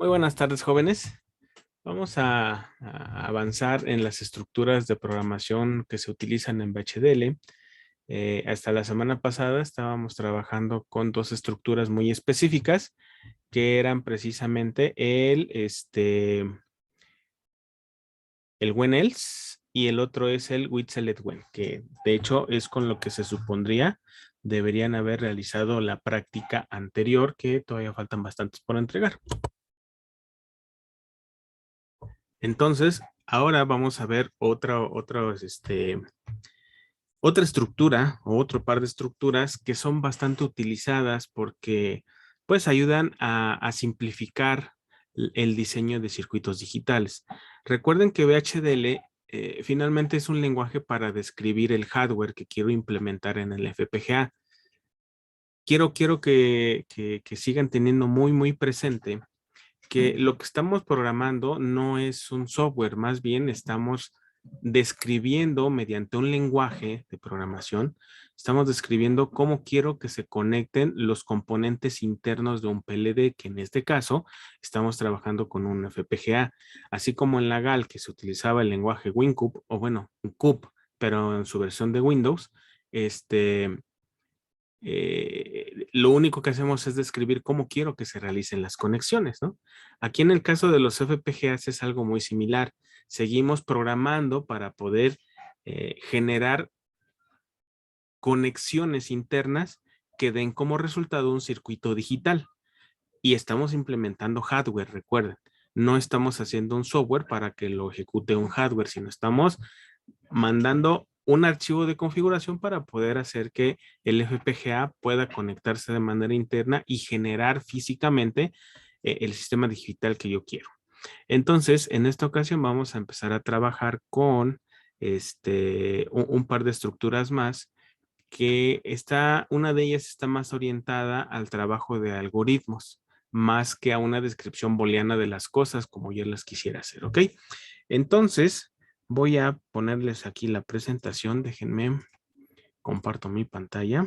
Muy buenas tardes, jóvenes. Vamos a avanzar en las estructuras de programación que se utilizan en BHDL. Hasta la semana pasada estábamos trabajando con dos estructuras muy específicas que eran precisamente el when else y el otro es el with select when, que de hecho es con lo que se supondría deberían haber realizado la práctica anterior, que todavía faltan bastantes por entregar. Entonces, ahora vamos a ver otra estructura o otro par de estructuras que son bastante utilizadas porque pues ayudan a simplificar el diseño de circuitos digitales. Recuerden que VHDL finalmente es un lenguaje para describir el hardware que quiero implementar en el FPGA. Quiero que sigan teniendo muy presente que lo que estamos programando no es un software, más bien estamos describiendo mediante un lenguaje de programación, estamos describiendo cómo quiero que se conecten los componentes internos de un PLD, que en este caso estamos trabajando con un FPGA, así como en la GAL que se utilizaba el lenguaje WinCube, o bueno, un CUB, pero en su versión de Windows, lo único que hacemos es describir cómo quiero que se realicen las conexiones, ¿no? Aquí en el caso de los FPGAs es algo muy similar. Seguimos programando para poder generar conexiones internas que den como resultado un circuito digital. Y estamos implementando hardware, recuerden. No estamos haciendo un software para que lo ejecute un hardware, sino estamos mandando un archivo de configuración para poder hacer que el FPGA pueda conectarse de manera interna y generar físicamente el sistema digital que yo quiero. Entonces, en esta ocasión vamos a empezar a trabajar con un par de estructuras más una de ellas está más orientada al trabajo de algoritmos, más que a una descripción booleana de las cosas como yo las quisiera hacer, ¿ok? Entonces, voy a ponerles aquí la presentación. Déjenme, comparto mi pantalla.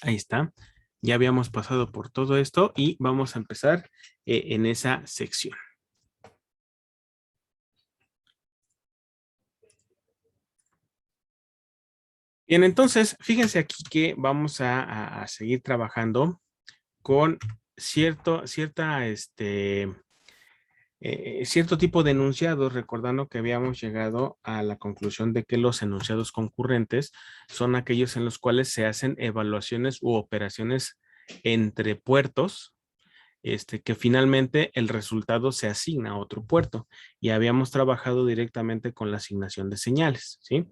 Ahí está. Ya habíamos pasado por todo esto y vamos a empezar en esa sección. Bien, entonces, fíjense aquí que vamos a seguir trabajando con cierto tipo de enunciados, recordando que habíamos llegado a la conclusión de que los enunciados concurrentes son aquellos en los cuales se hacen evaluaciones u operaciones entre puertos, que finalmente el resultado se asigna a otro puerto y habíamos trabajado directamente con la asignación de señales, ¿sí?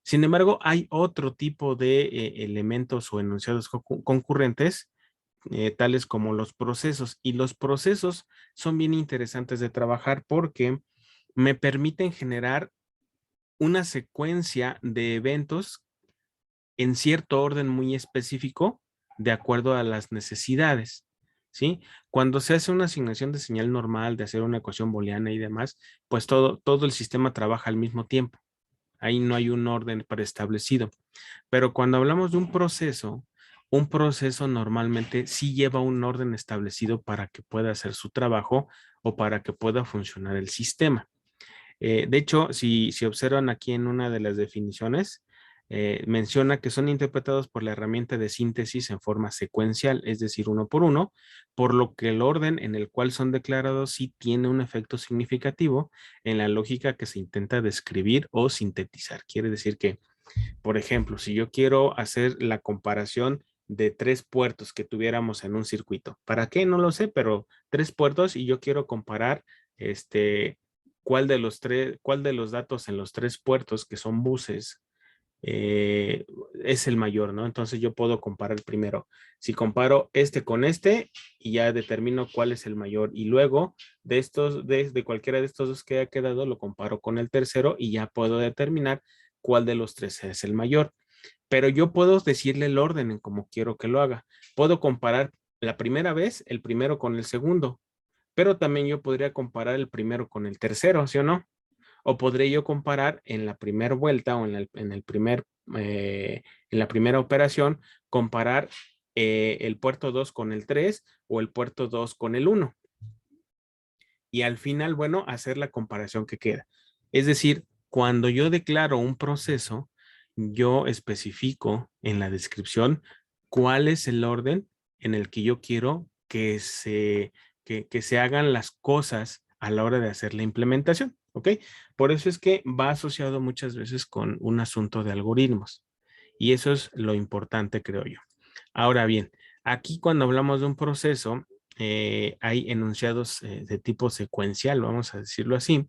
Sin embargo, hay otro tipo de elementos o enunciados concurrentes, tales como los procesos. Y los procesos son bien interesantes de trabajar porque me permiten generar una secuencia de eventos en cierto orden muy específico de acuerdo a las necesidades, ¿sí? Cuando se hace una asignación de señal normal, de hacer una ecuación booleana y demás, pues todo el sistema trabaja al mismo tiempo. Ahí no hay un orden preestablecido. Pero cuando hablamos de un proceso normalmente sí lleva un orden establecido para que pueda hacer su trabajo o para que pueda funcionar el sistema. De hecho, si observan aquí en una de las definiciones, menciona que son interpretados por la herramienta de síntesis en forma secuencial, es decir, uno por uno, por lo que el orden en el cual son declarados sí tiene un efecto significativo en la lógica que se intenta describir o sintetizar. Quiere decir que, por ejemplo, si yo quiero hacer la comparación de tres puertos que tuviéramos en un circuito, ¿para qué? No lo sé, pero tres puertos y yo quiero comparar cuál de los datos en los tres puertos que son buses es el mayor, ¿no? Entonces yo puedo comparar primero. Si comparo este con este y ya determino cuál es el mayor y luego de cualquiera de estos dos que ha quedado lo comparo con el tercero y ya puedo determinar cuál de los tres es el mayor. Pero yo puedo decirle el orden en cómo quiero que lo haga. Puedo comparar la primera vez el primero con el segundo, pero también yo podría comparar el primero con el tercero, ¿sí o no? O podré yo comparar en la primera vuelta o en la primera operación, comparar el puerto 2 con el 3 o el puerto 2 con el 1. y al final, bueno, hacer la comparación que queda. Es decir, cuando yo declaro un proceso, yo especifico en la descripción cuál es el orden en el que yo quiero que se hagan las cosas a la hora de hacer la implementación, ¿ok? Por eso es que va asociado muchas veces con un asunto de algoritmos. Y eso es lo importante, creo yo. Ahora bien, aquí cuando hablamos de un proceso, hay enunciados de tipo secuencial, vamos a decirlo así,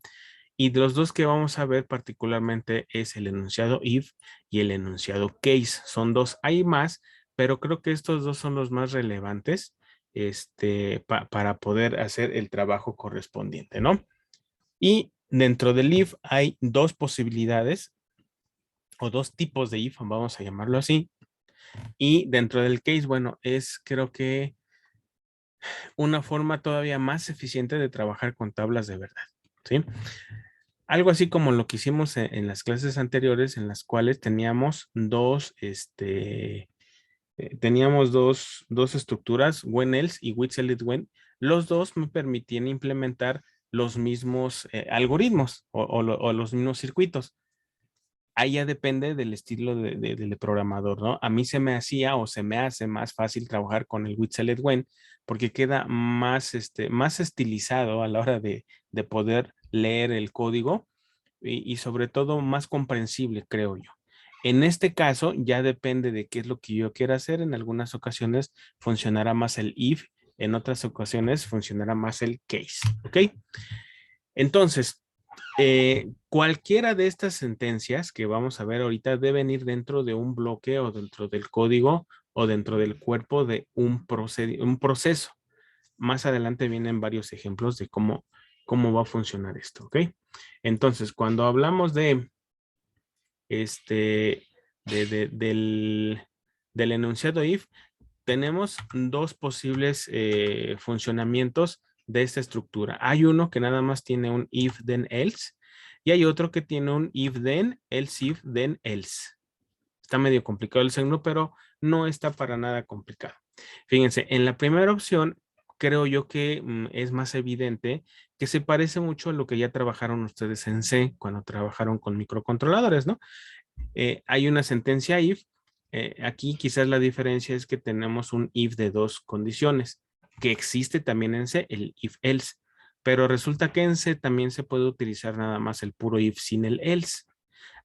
y de los dos que vamos a ver particularmente es el enunciado if y el enunciado case. Son dos, hay más, pero creo que estos dos son los más relevantes para poder hacer el trabajo correspondiente, ¿no? Y dentro del if hay dos posibilidades o dos tipos de if, vamos a llamarlo así. Y dentro del case, bueno, es creo que una forma todavía más eficiente de trabajar con tablas de verdad, ¿sí? Algo así como lo que hicimos en las clases anteriores, en las cuales teníamos teníamos dos estructuras, when else y with select when. Los dos me permitían implementar los mismos algoritmos o los mismos circuitos. Ahí ya depende del estilo del programador, ¿no? A mí se me hacía o se me hace más fácil trabajar con el with select when porque queda más, más estilizado a la hora de poder leer el código y sobre todo más comprensible, creo yo. En este caso, ya depende de qué es lo que yo quiera hacer. En algunas ocasiones funcionará más el if, en otras ocasiones funcionará más el case, ¿ok? Entonces, cualquiera de estas sentencias que vamos a ver ahorita deben ir dentro de un bloque o dentro del código o dentro del cuerpo de un proceso. Más adelante vienen varios ejemplos de cómo va a funcionar esto, ¿ok? Entonces, cuando hablamos de este, del enunciado if, tenemos dos posibles funcionamientos de esta estructura. Hay uno que nada más tiene un if then else y hay otro que tiene un if then else if then else. Está medio complicado el segundo, pero no está para nada complicado. Fíjense, en la primera opción creo yo que es más evidente que se parece mucho a lo que ya trabajaron ustedes en C cuando trabajaron con microcontroladores, ¿no? Hay una sentencia if. Aquí quizás la diferencia es que tenemos un if de dos condiciones, que existe también en C, el if else, pero resulta que en C también se puede utilizar nada más el puro if sin el else.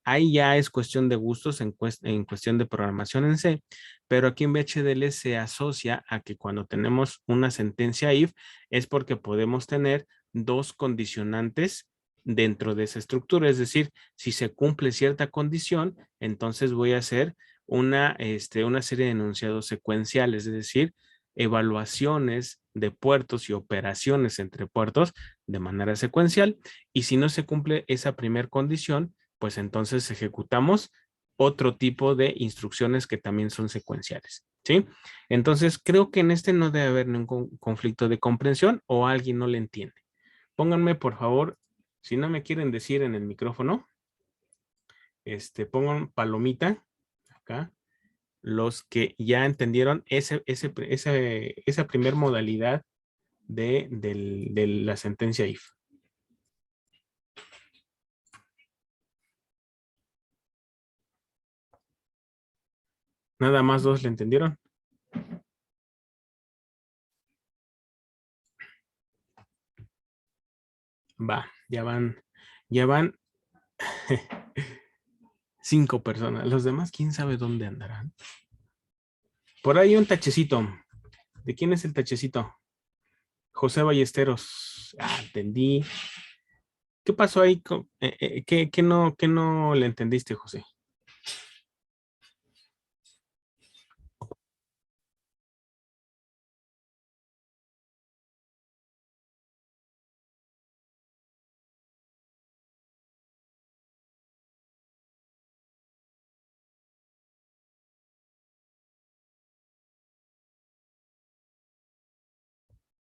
Ahí ya es cuestión de gustos en cuestión de programación en C, pero aquí en VHDL se asocia a que cuando tenemos una sentencia if es porque podemos tener dos condicionantes dentro de esa estructura. Es decir, si se cumple cierta condición, entonces voy a hacer una serie de enunciados secuenciales, es decir, evaluaciones de puertos y operaciones entre puertos de manera secuencial. Y si no se cumple esa primera condición, pues entonces ejecutamos otro tipo de instrucciones que también son secuenciales, ¿sí? Entonces, creo que en este no debe haber ningún conflicto de comprensión o alguien no le entiende. Pónganme, por favor, si no me quieren decir en el micrófono, pongan palomita acá, los que ya entendieron esa primer modalidad de la sentencia if. Nada más dos le entendieron. Va, ya van 5 personas. Los demás, quién sabe dónde andarán. Por ahí un tachecito. ¿De quién es el tachecito? José Ballesteros. Ah, entendí. ¿Qué pasó ahí? ¿Qué no le entendiste, José?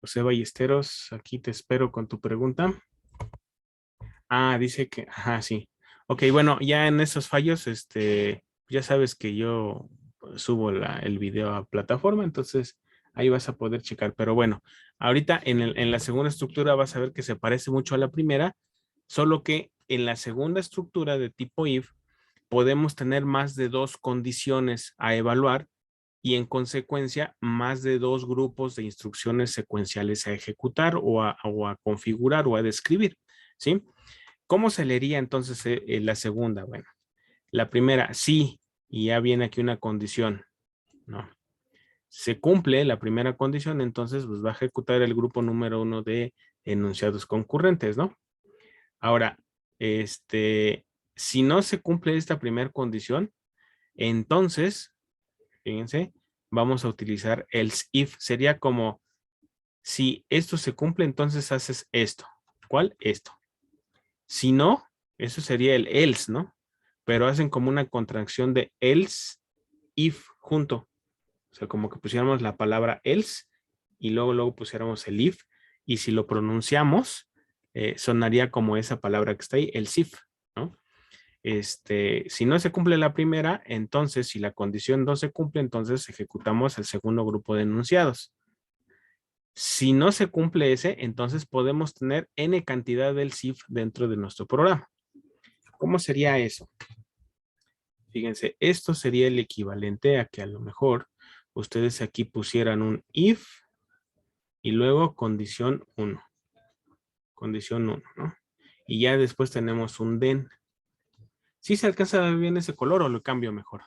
José Ballesteros, aquí te espero con tu pregunta. Ah, dice que, ajá, sí. Ok, bueno, ya en esos fallos, ya sabes que yo subo el video a plataforma, entonces Ahí vas a poder checar. Pero bueno, ahorita en la segunda estructura vas a ver que se parece mucho a la primera, solo que en la segunda estructura de tipo if podemos tener más de dos condiciones a evaluar y en consecuencia más de dos grupos de instrucciones secuenciales a ejecutar o a configurar o a describir, ¿sí? ¿Cómo se leería entonces la segunda? Bueno, la primera, sí, y ya viene aquí una condición, ¿no? Se cumple la primera condición, entonces pues va a ejecutar el grupo número 1 de enunciados concurrentes, ¿no? Ahora, si no se cumple esta primera condición, entonces, fíjense, vamos a utilizar else if. Sería como, si esto se cumple, entonces haces esto. ¿Cuál? Esto. Si no, eso sería el else, ¿no? Pero hacen como una contracción de else, if junto. O sea, como que pusiéramos la palabra else y luego pusiéramos el if. Y si lo pronunciamos, sonaría como esa palabra que está ahí, el if, ¿no? Si no se cumple la primera, entonces si la condición no se cumple, entonces ejecutamos el segundo grupo de enunciados. Si no se cumple ese, entonces podemos tener n cantidad del if dentro de nuestro programa. ¿Cómo sería eso? Fíjense, esto sería el equivalente a que a lo mejor ustedes aquí pusieran un if y luego condición 1. Condición 1, ¿no? Y ya después tenemos un then. ¿Sí se alcanza a ver bien ese color o lo cambio mejor?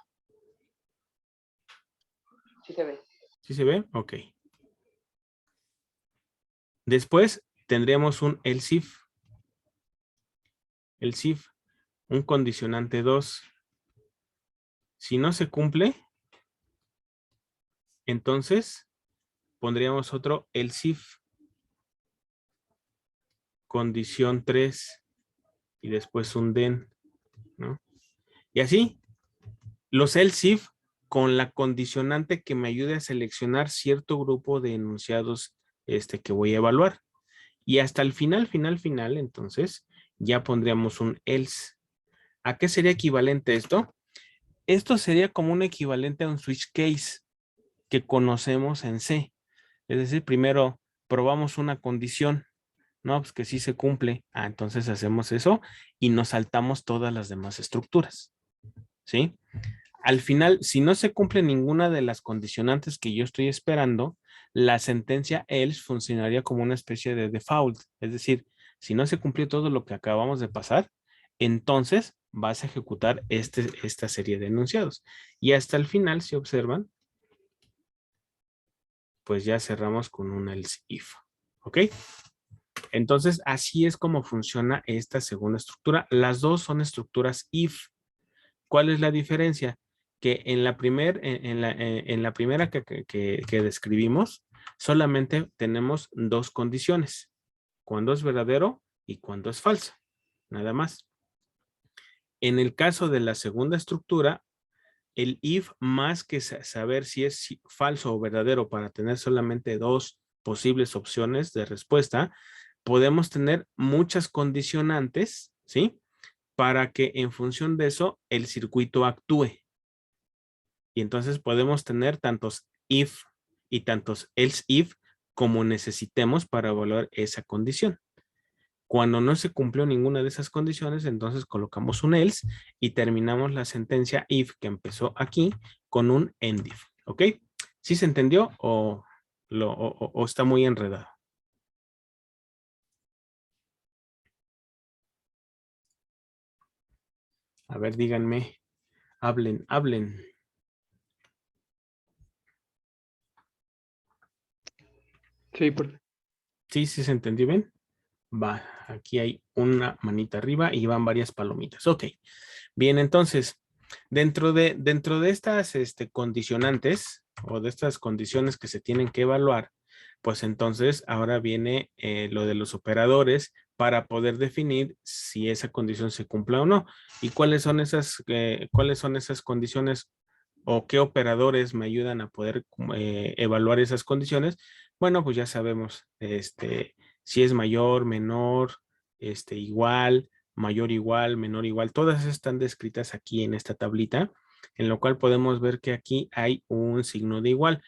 Sí se ve. ¿Sí se ve? Ok. Después tendríamos un else if. Else if, un condicionante 2. Si no se cumple, entonces pondríamos otro else if. Condición 3 y después un then, ¿no? Y así, los else if con la condicionante que me ayude a seleccionar cierto grupo de enunciados que voy a evaluar. Y hasta el final, entonces, ya pondríamos un else. ¿A qué sería equivalente esto? Esto sería como un equivalente a un switch case que conocemos en C. Es decir, primero probamos una condición, ¿no? Pues que sí se cumple. Entonces hacemos eso y nos saltamos todas las demás estructuras, ¿sí? Al final, si no se cumple ninguna de las condicionantes que yo estoy esperando, la sentencia else funcionaría como una especie de default. Es decir, si no se cumplió todo lo que acabamos de pasar, entonces vas a ejecutar esta serie de enunciados. Y hasta el final, si observan, pues ya cerramos con un else if. ¿Ok? Entonces, así es como funciona esta segunda estructura. Las dos son estructuras if. ¿Cuál es la diferencia? Que en la primera que describimos, solamente tenemos dos condiciones. Cuando es verdadero y cuando es falso. Nada más. En el caso de la segunda estructura, el if, más que saber si es falso o verdadero para tener solamente dos posibles opciones de respuesta, podemos tener muchas condicionantes, ¿sí? Para que en función de eso el circuito actúe. Y entonces podemos tener tantos if y tantos else if como necesitemos para evaluar esa condición. Cuando no se cumplió ninguna de esas condiciones, entonces colocamos un else y terminamos la sentencia if que empezó aquí con un end if. ¿Ok? ¿Sí se entendió o está muy enredado? A ver, díganme. Hablen. Sí, por... ¿Sí se entendió bien? Va, aquí hay una manita arriba y van varias palomitas. Ok, bien, entonces, dentro de estas condicionantes o de estas condiciones que se tienen que evaluar, pues entonces ahora viene lo de los operadores para poder definir si esa condición se cumple o no. ¿Y cuáles son esas condiciones o qué operadores me ayudan a poder evaluar esas condiciones? Bueno, pues ya sabemos, si es mayor, menor, igual, mayor igual, menor igual, todas están descritas aquí en esta tablita, en lo cual podemos ver que aquí hay un signo de igual.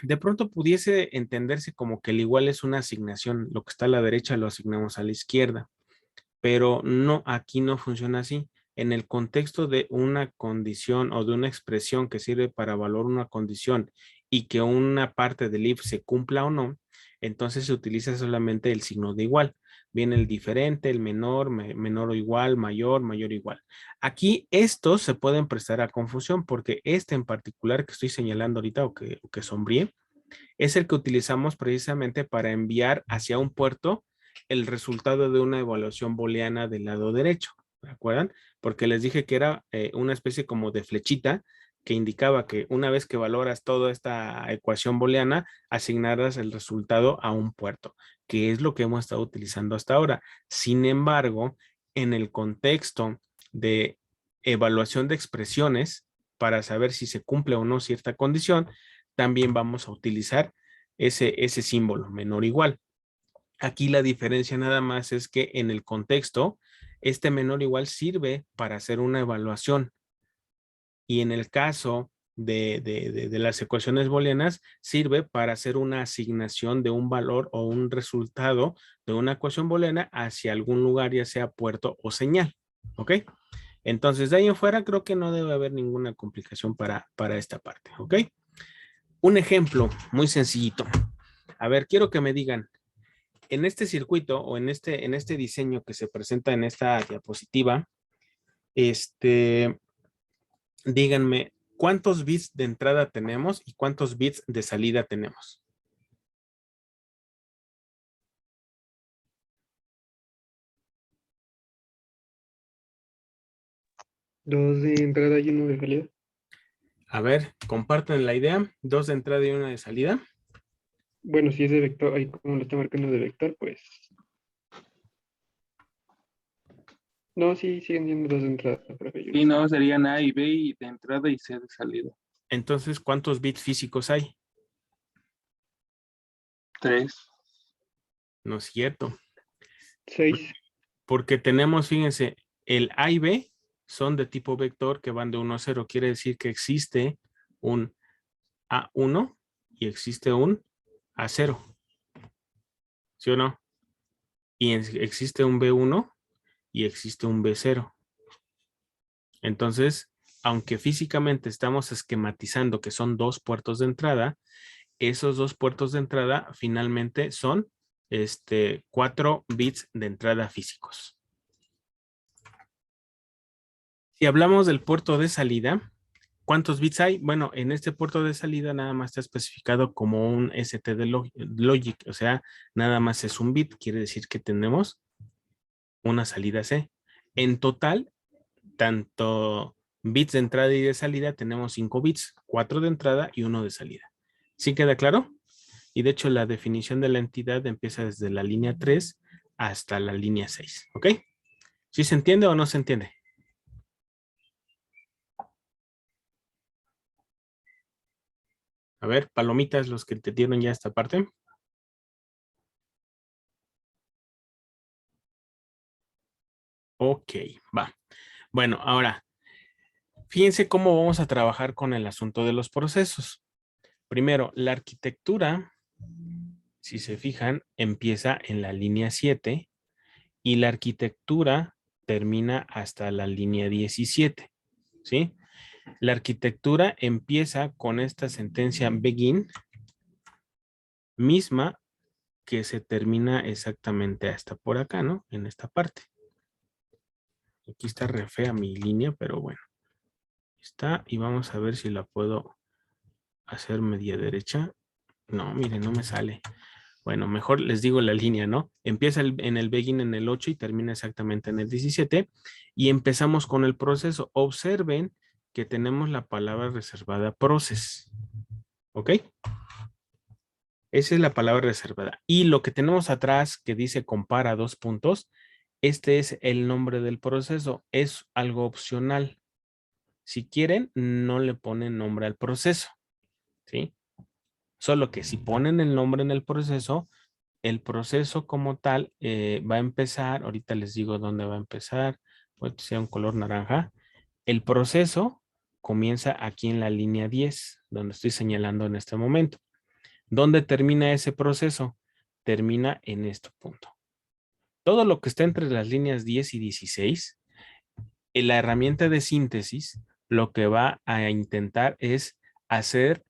De pronto pudiese entenderse como que el igual es una asignación, lo que está a la derecha lo asignamos a la izquierda, pero no, aquí no funciona así. En el contexto de una condición o de una expresión que sirve para evaluar una condición y que una parte del if se cumpla o no, entonces se utiliza solamente el signo de igual. Viene el diferente, el menor, menor o igual, mayor, mayor o igual. Aquí estos se pueden prestar a confusión porque este en particular que estoy señalando ahorita o que sombríe, es el que utilizamos precisamente para enviar hacia un puerto el resultado de una evaluación booleana del lado derecho. ¿De acuerdo? Porque les dije que era una especie como de flechita que indicaba que una vez que valoras toda esta ecuación booleana, asignarás el resultado a un puerto, que es lo que hemos estado utilizando hasta ahora. Sin embargo, en el contexto de evaluación de expresiones, para saber si se cumple o no cierta condición, también vamos a utilizar ese símbolo, menor o igual. Aquí la diferencia nada más es que en el contexto, este menor o igual sirve para hacer una evaluación. Y en el caso de las ecuaciones booleanas, sirve para hacer una asignación de un valor o un resultado de una ecuación booleana hacia algún lugar, ya sea puerto o señal. ¿Ok? Entonces, de ahí en fuera, creo que no debe haber ninguna complicación para esta parte. ¿Ok? Un ejemplo muy sencillito. A ver, quiero que me digan, en este circuito o en este diseño que se presenta en esta diapositiva, díganme cuántos bits de entrada tenemos y cuántos bits de salida tenemos. Dos de entrada y uno de salida. A ver, compartan la idea. 2 de entrada y 1 de salida. Bueno, si es de vector, ahí como lo está marcando de vector, pues. No, sí, siguen siendo dos de entrada, profe. Sí, no, serían A y B y de entrada y C de salida. Entonces, ¿cuántos bits físicos hay? 3. No es cierto. 6. Porque tenemos, fíjense, el A y B son de tipo vector que van de 1 a 0. Quiere decir que existe un A1 y existe un A0. ¿Sí o no? Y existe un B1 y existe un B0. Entonces, aunque físicamente estamos esquematizando que son dos puertos de entrada, esos dos puertos de entrada finalmente son 4 bits de entrada físicos. Si hablamos del puerto de salida, ¿cuántos bits hay? Bueno, en este puerto de salida nada más está especificado como un ST de logic, o sea, nada más es un bit, quiere decir que tenemos una salida C. En total, tanto bits de entrada y de salida, tenemos 5 bits, 4 de entrada y 1 de salida. ¿Sí queda claro? Y de hecho la definición de la entidad empieza desde la línea 3 hasta la línea 6, ¿ok? ¿Sí se entiende o no se entiende? A ver, palomitas, los que te dieron ya esta parte. Ok, va. Bueno, ahora, fíjense cómo vamos a trabajar con el asunto de los procesos. Primero, la arquitectura, si se fijan, empieza en la línea 7 y la arquitectura termina hasta la línea 17, ¿sí? La arquitectura empieza con esta sentencia begin, misma que se termina exactamente hasta por acá, ¿no? En esta parte. Aquí está re fea mi línea, pero bueno. Está, y vamos a ver si la puedo hacer media derecha. No, miren, no me sale. Bueno, mejor les digo la línea, ¿no? Empieza en el begin en el 8 y termina exactamente en el 17. Y empezamos con el proceso. Observen que tenemos la palabra reservada process. ¿Ok? Esa es la palabra reservada. Y lo que tenemos atrás que dice compara dos puntos, este es el nombre del proceso. Es algo opcional. Si quieren, no le ponen nombre al proceso, ¿sí? Solo que si ponen el nombre en el proceso como tal va a empezar, ahorita les digo dónde va a empezar, puede ser un color naranja. El proceso comienza aquí en la línea 10, donde estoy señalando en este momento. ¿Dónde termina ese proceso? Termina en este punto. Todo lo que está entre las líneas 10 y 16, en la herramienta de síntesis, lo que va a intentar es hacer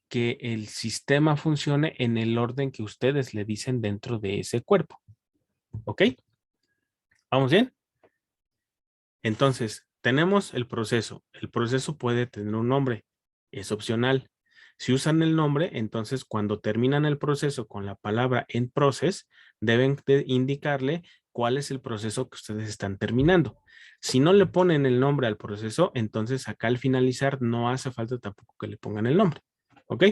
que el sistema funcione en el orden que ustedes le dicen dentro de ese cuerpo. ¿Ok? ¿Vamos bien? Entonces, tenemos el proceso. El proceso puede tener un nombre. Es opcional. Si usan el nombre, entonces cuando terminan el proceso con la palabra en process, deben de indicarle cuál es el proceso que ustedes están terminando. Si no le ponen el nombre al proceso, entonces acá al finalizar no hace falta tampoco que le pongan el nombre. ¿Ok?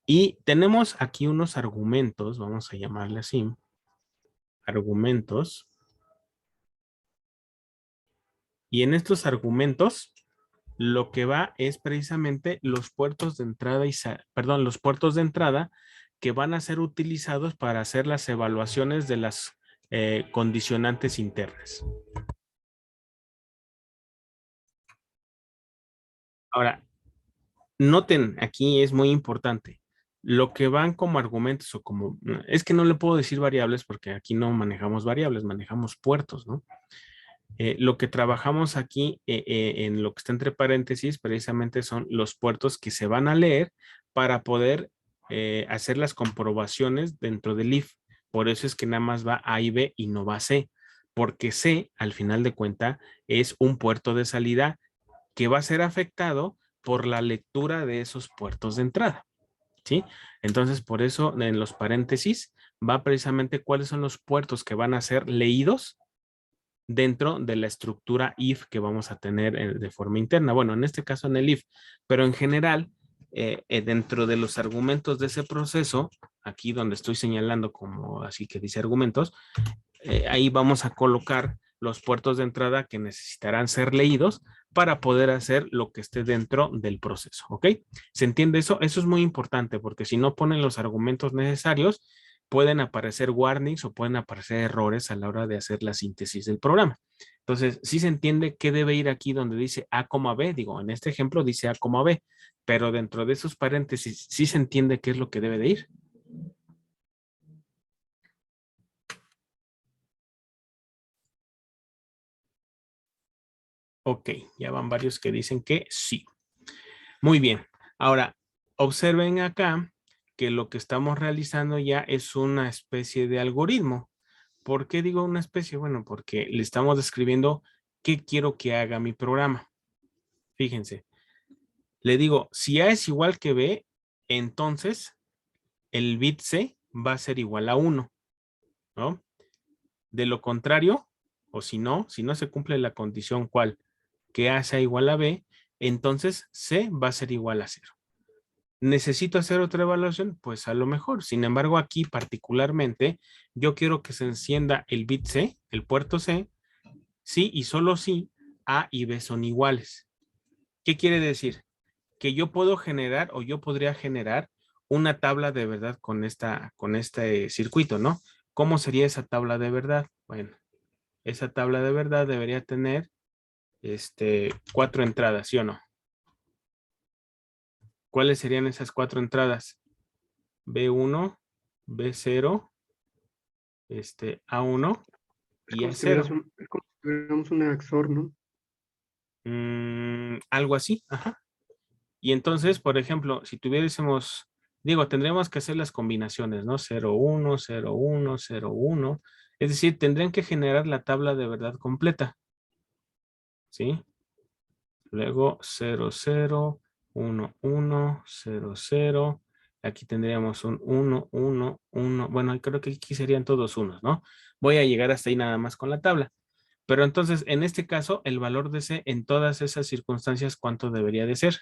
Y tenemos aquí unos argumentos, vamos a llamarle así. Argumentos. Y en estos argumentos, lo que va es precisamente los puertos de entrada los puertos de entrada que van a ser utilizados para hacer las evaluaciones de las condicionantes internas. Ahora, noten, aquí es muy importante, lo que van como argumentos o como, es que no le puedo decir variables porque aquí no manejamos variables, manejamos puertos, ¿no? Lo que trabajamos aquí en lo que está entre paréntesis precisamente son los puertos que se van a leer para poder hacer las comprobaciones dentro del if. Por eso es que nada más va A y B y no va C, porque C al final de cuenta es un puerto de salida que va a ser afectado por la lectura de esos puertos de entrada. ¿Sí? Entonces, por eso en los paréntesis va precisamente cuáles son los puertos que van a ser leídos dentro de la estructura if que vamos a tener de forma interna. Bueno, en este caso en el if, pero en general, dentro de los argumentos de ese proceso, aquí donde estoy señalando como así que dice argumentos, ahí vamos a colocar los puertos de entrada que necesitarán ser leídos para poder hacer lo que esté dentro del proceso, ¿ok? ¿Se entiende eso? Eso es muy importante porque si no ponen los argumentos necesarios, pueden aparecer warnings o pueden aparecer errores a la hora de hacer la síntesis del programa. Entonces, sí se entiende qué debe ir aquí donde dice A, B, digo, en este ejemplo dice A, B, pero dentro de esos paréntesis sí se entiende qué es lo que debe de ir. Ok, ya van varios que dicen que sí. Muy bien. Ahora, observen acá que lo que estamos realizando ya es una especie de algoritmo. ¿Por qué digo una especie? Bueno, porque le estamos describiendo qué quiero que haga mi programa. Fíjense, le digo, si A es igual que B, entonces el bit C va a ser igual a 1, ¿no? De lo contrario, o si no se cumple la condición cual que A sea igual a B, entonces C va a ser igual a 0. ¿Necesito hacer otra evaluación? Pues a lo mejor. Sin embargo, aquí particularmente, yo quiero que se encienda el bit C, el puerto C, sí y solo si A y B son iguales. ¿Qué quiere decir? Que yo puedo generar o yo podría generar una tabla de verdad con este circuito, ¿no? ¿Cómo sería esa tabla de verdad? Bueno, esa tabla de verdad debería tener 4 entradas, ¿sí o no? ¿Cuáles serían esas 4 entradas? B1, B0, A1 Es y como si tuvieras A0. es como si tuviéramos una XOR, ¿no? Algo así, ajá. Y entonces, por ejemplo, si tuviésemos, digo, tendríamos que hacer las combinaciones, ¿no? 0, 1, 0, 1, 0, 1. Es decir, tendrían que generar la tabla de verdad completa, ¿sí? Luego 0, 0, 1, 1, 0, 0. Aquí tendríamos un 1, 1, 1. Bueno, creo que aquí serían todos unos, ¿no? Voy a llegar hasta ahí nada más con la tabla. Pero entonces, en este caso, el valor de C en todas esas circunstancias, ¿cuánto debería de ser?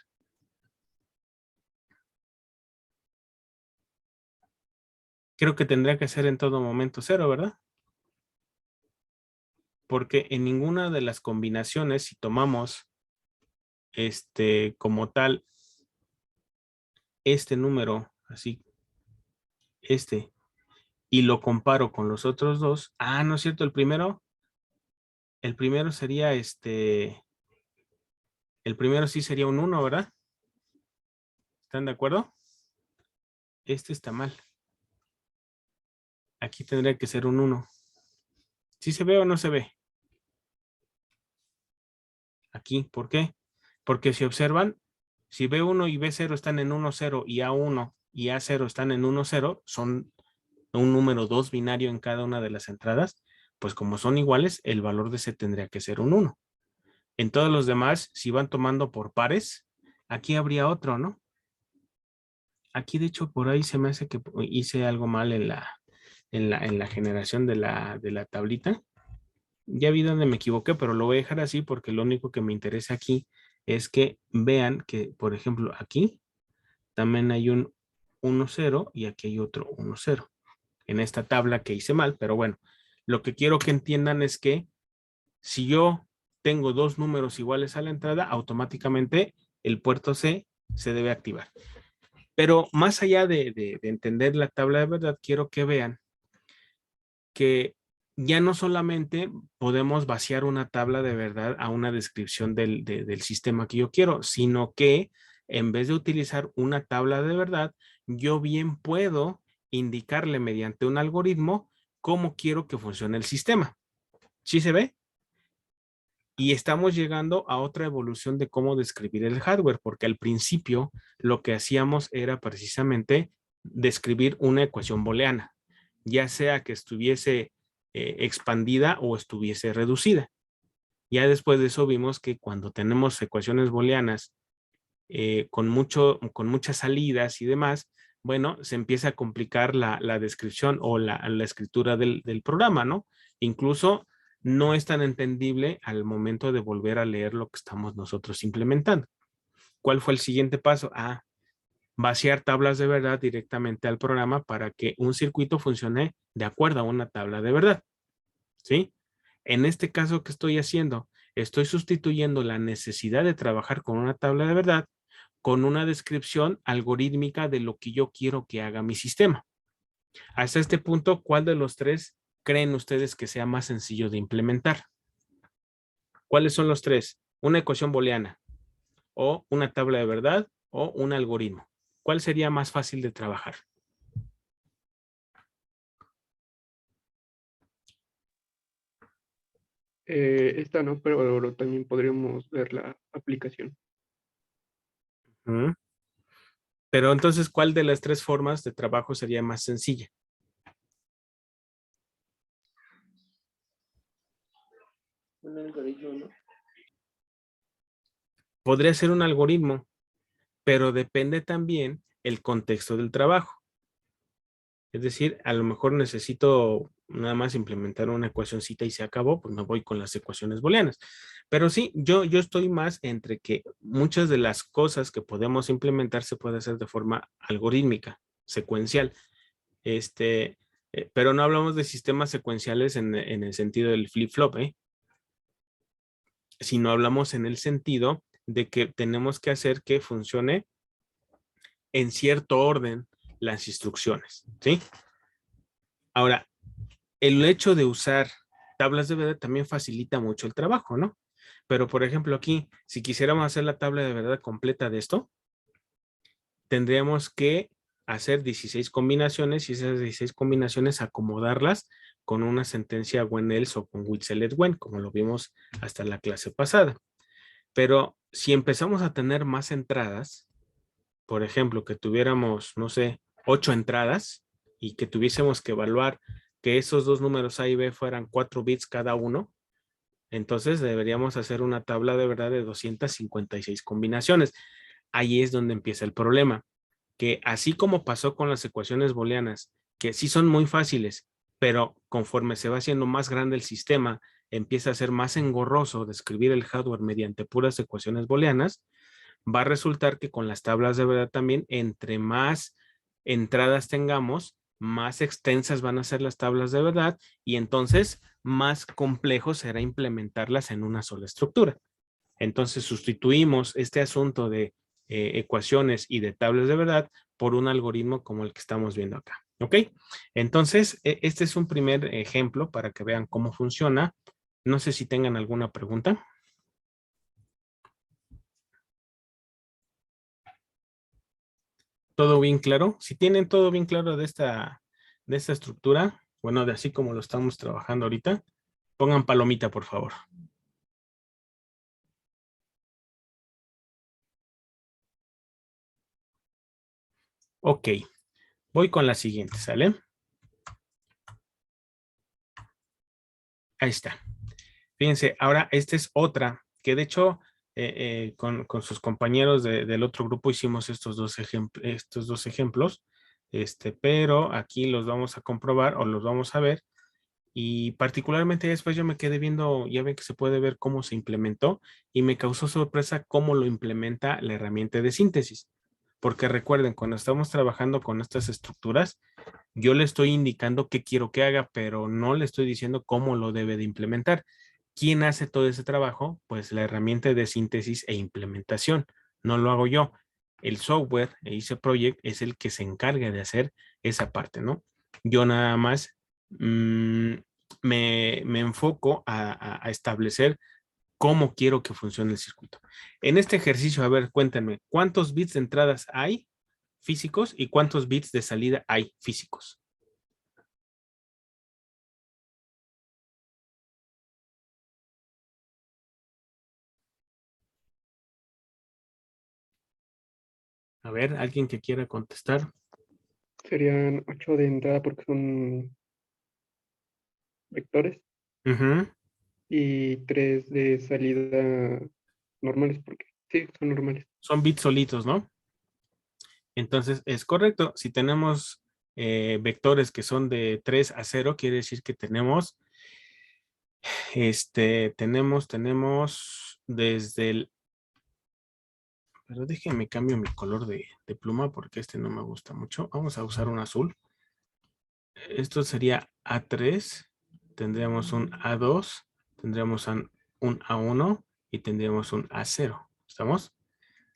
Creo que tendría que ser en todo momento 0, ¿verdad? Porque en ninguna de las combinaciones, si tomamos como tal este número, así, y lo comparo con los otros dos, no es cierto, el primero sería el primero sí sería un 1, ¿verdad? ¿Están de acuerdo? Este está mal. Aquí tendría que ser un 1. ¿Sí se ve o no se ve? Aquí, ¿por qué? Porque si observan, si B1 y B0 están en 1, 0 y A1 y A0 están en 1, 0, son un número 2 binario en cada una de las entradas, pues como son iguales, el valor de C tendría que ser un 1. En todos los demás, si van tomando por pares, aquí habría otro, ¿no? Aquí, de hecho, por ahí se me hace que hice algo mal en la generación de la tablita. Ya vi donde me equivoqué, pero lo voy a dejar así porque lo único que me interesa aquí es que vean que, por ejemplo, aquí también hay un 1, 0 y aquí hay otro 1, 0. En esta tabla que hice mal, pero bueno, lo que quiero que entiendan es que si yo tengo dos números iguales a la entrada, automáticamente el puerto C se debe activar. Pero más allá de entender la tabla de verdad, quiero que vean que ya no solamente podemos vaciar una tabla de verdad a una descripción del sistema que yo quiero, sino que en vez de utilizar una tabla de verdad, yo bien puedo indicarle mediante un algoritmo cómo quiero que funcione el sistema. ¿Sí se ve? Y estamos llegando a otra evolución de cómo describir el hardware, porque al principio lo que hacíamos era precisamente describir una ecuación booleana, ya sea que estuviese expandida o estuviese reducida. Ya después de eso vimos que cuando tenemos ecuaciones booleanas con muchas salidas y demás, bueno, se empieza a complicar la descripción o la escritura del programa, ¿no? Incluso no es tan entendible al momento de volver a leer lo que estamos nosotros implementando. ¿Cuál fue el siguiente paso? Vaciar tablas de verdad directamente al programa para que un circuito funcione de acuerdo a una tabla de verdad, ¿sí? En este caso, ¿qué estoy haciendo? Estoy sustituyendo la necesidad de trabajar con una tabla de verdad con una descripción algorítmica de lo que yo quiero que haga mi sistema. Hasta este punto, ¿cuál de los tres creen ustedes que sea más sencillo de implementar? ¿Cuáles son los tres? Una ecuación booleana, o una tabla de verdad, o un algoritmo. ¿Cuál sería más fácil de trabajar? Esta no, pero también podríamos ver la aplicación. Pero entonces, ¿cuál de las tres formas de trabajo sería más sencilla? Un algoritmo, ¿no? Podría ser un algoritmo, pero depende también el contexto del trabajo. Es decir, a lo mejor necesito nada más implementar una ecuacióncita y se acabó, pues me voy con las ecuaciones booleanas. Pero sí, yo estoy más entre que muchas de las cosas que podemos implementar se puede hacer de forma algorítmica, secuencial. Pero no hablamos de sistemas secuenciales en el sentido del flip-flop, sino hablamos en el sentido de que tenemos que hacer que funcione en cierto orden las instrucciones, ¿sí? Ahora, el hecho de usar tablas de verdad también facilita mucho el trabajo, ¿no? Pero, por ejemplo, aquí, si quisiéramos hacer la tabla de verdad completa de esto, tendríamos que hacer 16 combinaciones y esas 16 combinaciones acomodarlas con una sentencia when-else o con with-select-when, como lo vimos hasta la clase pasada. Pero si empezamos a tener más entradas, por ejemplo, que tuviéramos, no sé, 8 entradas y que tuviésemos que evaluar que esos dos números A y B fueran 4 bits cada uno, entonces deberíamos hacer una tabla de verdad de 256 combinaciones. Ahí es donde empieza el problema, que así como pasó con las ecuaciones booleanas, que sí son muy fáciles, pero conforme se va haciendo más grande el sistema, empieza a ser más engorroso describir el hardware mediante puras ecuaciones booleanas, va a resultar que con las tablas de verdad también, entre más entradas tengamos, más extensas van a ser las tablas de verdad y entonces más complejo será implementarlas en una sola estructura. Entonces sustituimos este asunto de ecuaciones y de tablas de verdad por un algoritmo como el que estamos viendo acá. ¿Ok? Entonces, este es un primer ejemplo para que vean cómo funciona. No sé si tengan alguna pregunta. ¿Todo bien claro? Si tienen todo bien claro de esta estructura, bueno, de así como lo estamos trabajando ahorita, pongan palomita, por favor. Ok, voy con la siguiente, ¿sale? Ahí está. Fíjense, ahora esta es otra, que de hecho con sus compañeros del otro grupo hicimos estos dos ejemplos, pero aquí los vamos a comprobar o los vamos a ver. Y particularmente después yo me quedé viendo, ya ven que se puede ver cómo se implementó y me causó sorpresa cómo lo implementa la herramienta de síntesis. Porque recuerden, cuando estamos trabajando con estas estructuras, yo le estoy indicando qué quiero que haga, pero no le estoy diciendo cómo lo debe de implementar. ¿Quién hace todo ese trabajo? Pues la herramienta de síntesis e implementación. No lo hago yo. El software, EIC Project, es el que se encarga de hacer esa parte, ¿no? Yo nada más me enfoco a establecer cómo quiero que funcione el circuito. En este ejercicio, a ver, cuéntenme, ¿cuántos bits de entradas hay físicos y cuántos bits de salida hay físicos? A ver, alguien que quiera contestar. Serían 8 de entrada porque son vectores Ujú. y 3 de salida normales porque sí, son normales. Son bits solitos, ¿no? Entonces es correcto. Si tenemos vectores que son de 3 a 0, quiere decir que tenemos, tenemos desde el, pero déjenme cambio mi color de pluma porque este no me gusta mucho. Vamos a usar un azul. Esto sería A3, tendríamos un A2, tendríamos un A1 y tendríamos un A0. ¿Estamos?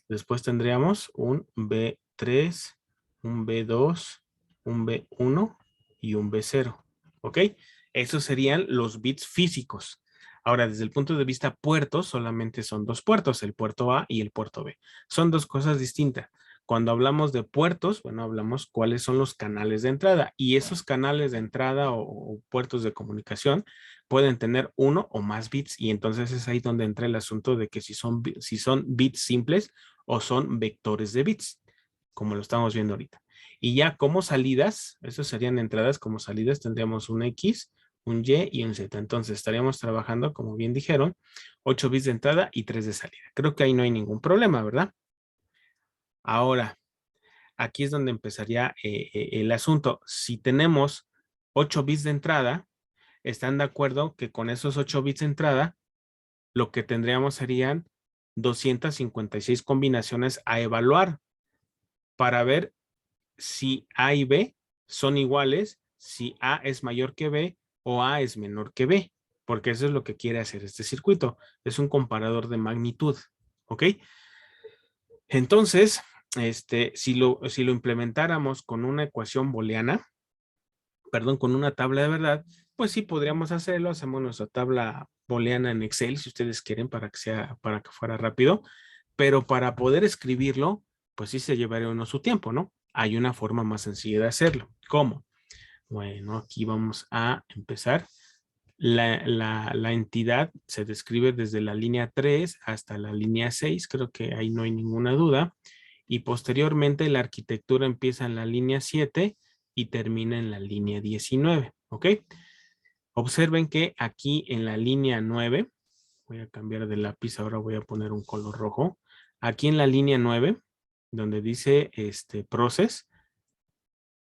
Después tendríamos un B3, un B2, un B1 y un B0. ¿Ok? Esos serían los bits físicos. Ahora, desde el punto de vista puertos, solamente son dos puertos, el puerto A y el puerto B. Son dos cosas distintas. Cuando hablamos de puertos, bueno, hablamos cuáles son los canales de entrada. Y esos canales de entrada o puertos de comunicación pueden tener uno o más bits. Y entonces es ahí donde entra el asunto de que si son bits simples o son vectores de bits, como lo estamos viendo ahorita. Y ya como salidas, esos serían entradas, como salidas tendríamos un X, un Y y un Z. Entonces estaríamos trabajando, como bien dijeron, 8 bits de entrada y 3 de salida. Creo que ahí no hay ningún problema, ¿verdad? Ahora, aquí es donde empezaría el asunto. Si tenemos 8 bits de entrada, ¿están de acuerdo que con esos 8 bits de entrada, lo que tendríamos serían 256 combinaciones a evaluar para ver si A y B son iguales, si A es mayor que B o A es menor que B, porque eso es lo que quiere hacer este circuito. Es un comparador de magnitud, ¿ok? Entonces, si lo implementáramos con una ecuación booleana, perdón, con una tabla de verdad, pues sí podríamos hacerlo. Hacemos nuestra tabla booleana en Excel si ustedes quieren para que fuera rápido, pero para poder escribirlo, pues sí se llevaría uno su tiempo, ¿no? Hay una forma más sencilla de hacerlo. ¿Cómo? Bueno, aquí vamos a empezar. La entidad se describe desde la línea 3 hasta la línea 6, creo que ahí no hay ninguna duda. Y posteriormente la arquitectura empieza en la línea 7 y termina en la línea 19, ¿ok? Observen que aquí en la línea 9, voy a cambiar de lápiz, ahora voy a poner un color rojo. Aquí en la línea 9, donde dice process,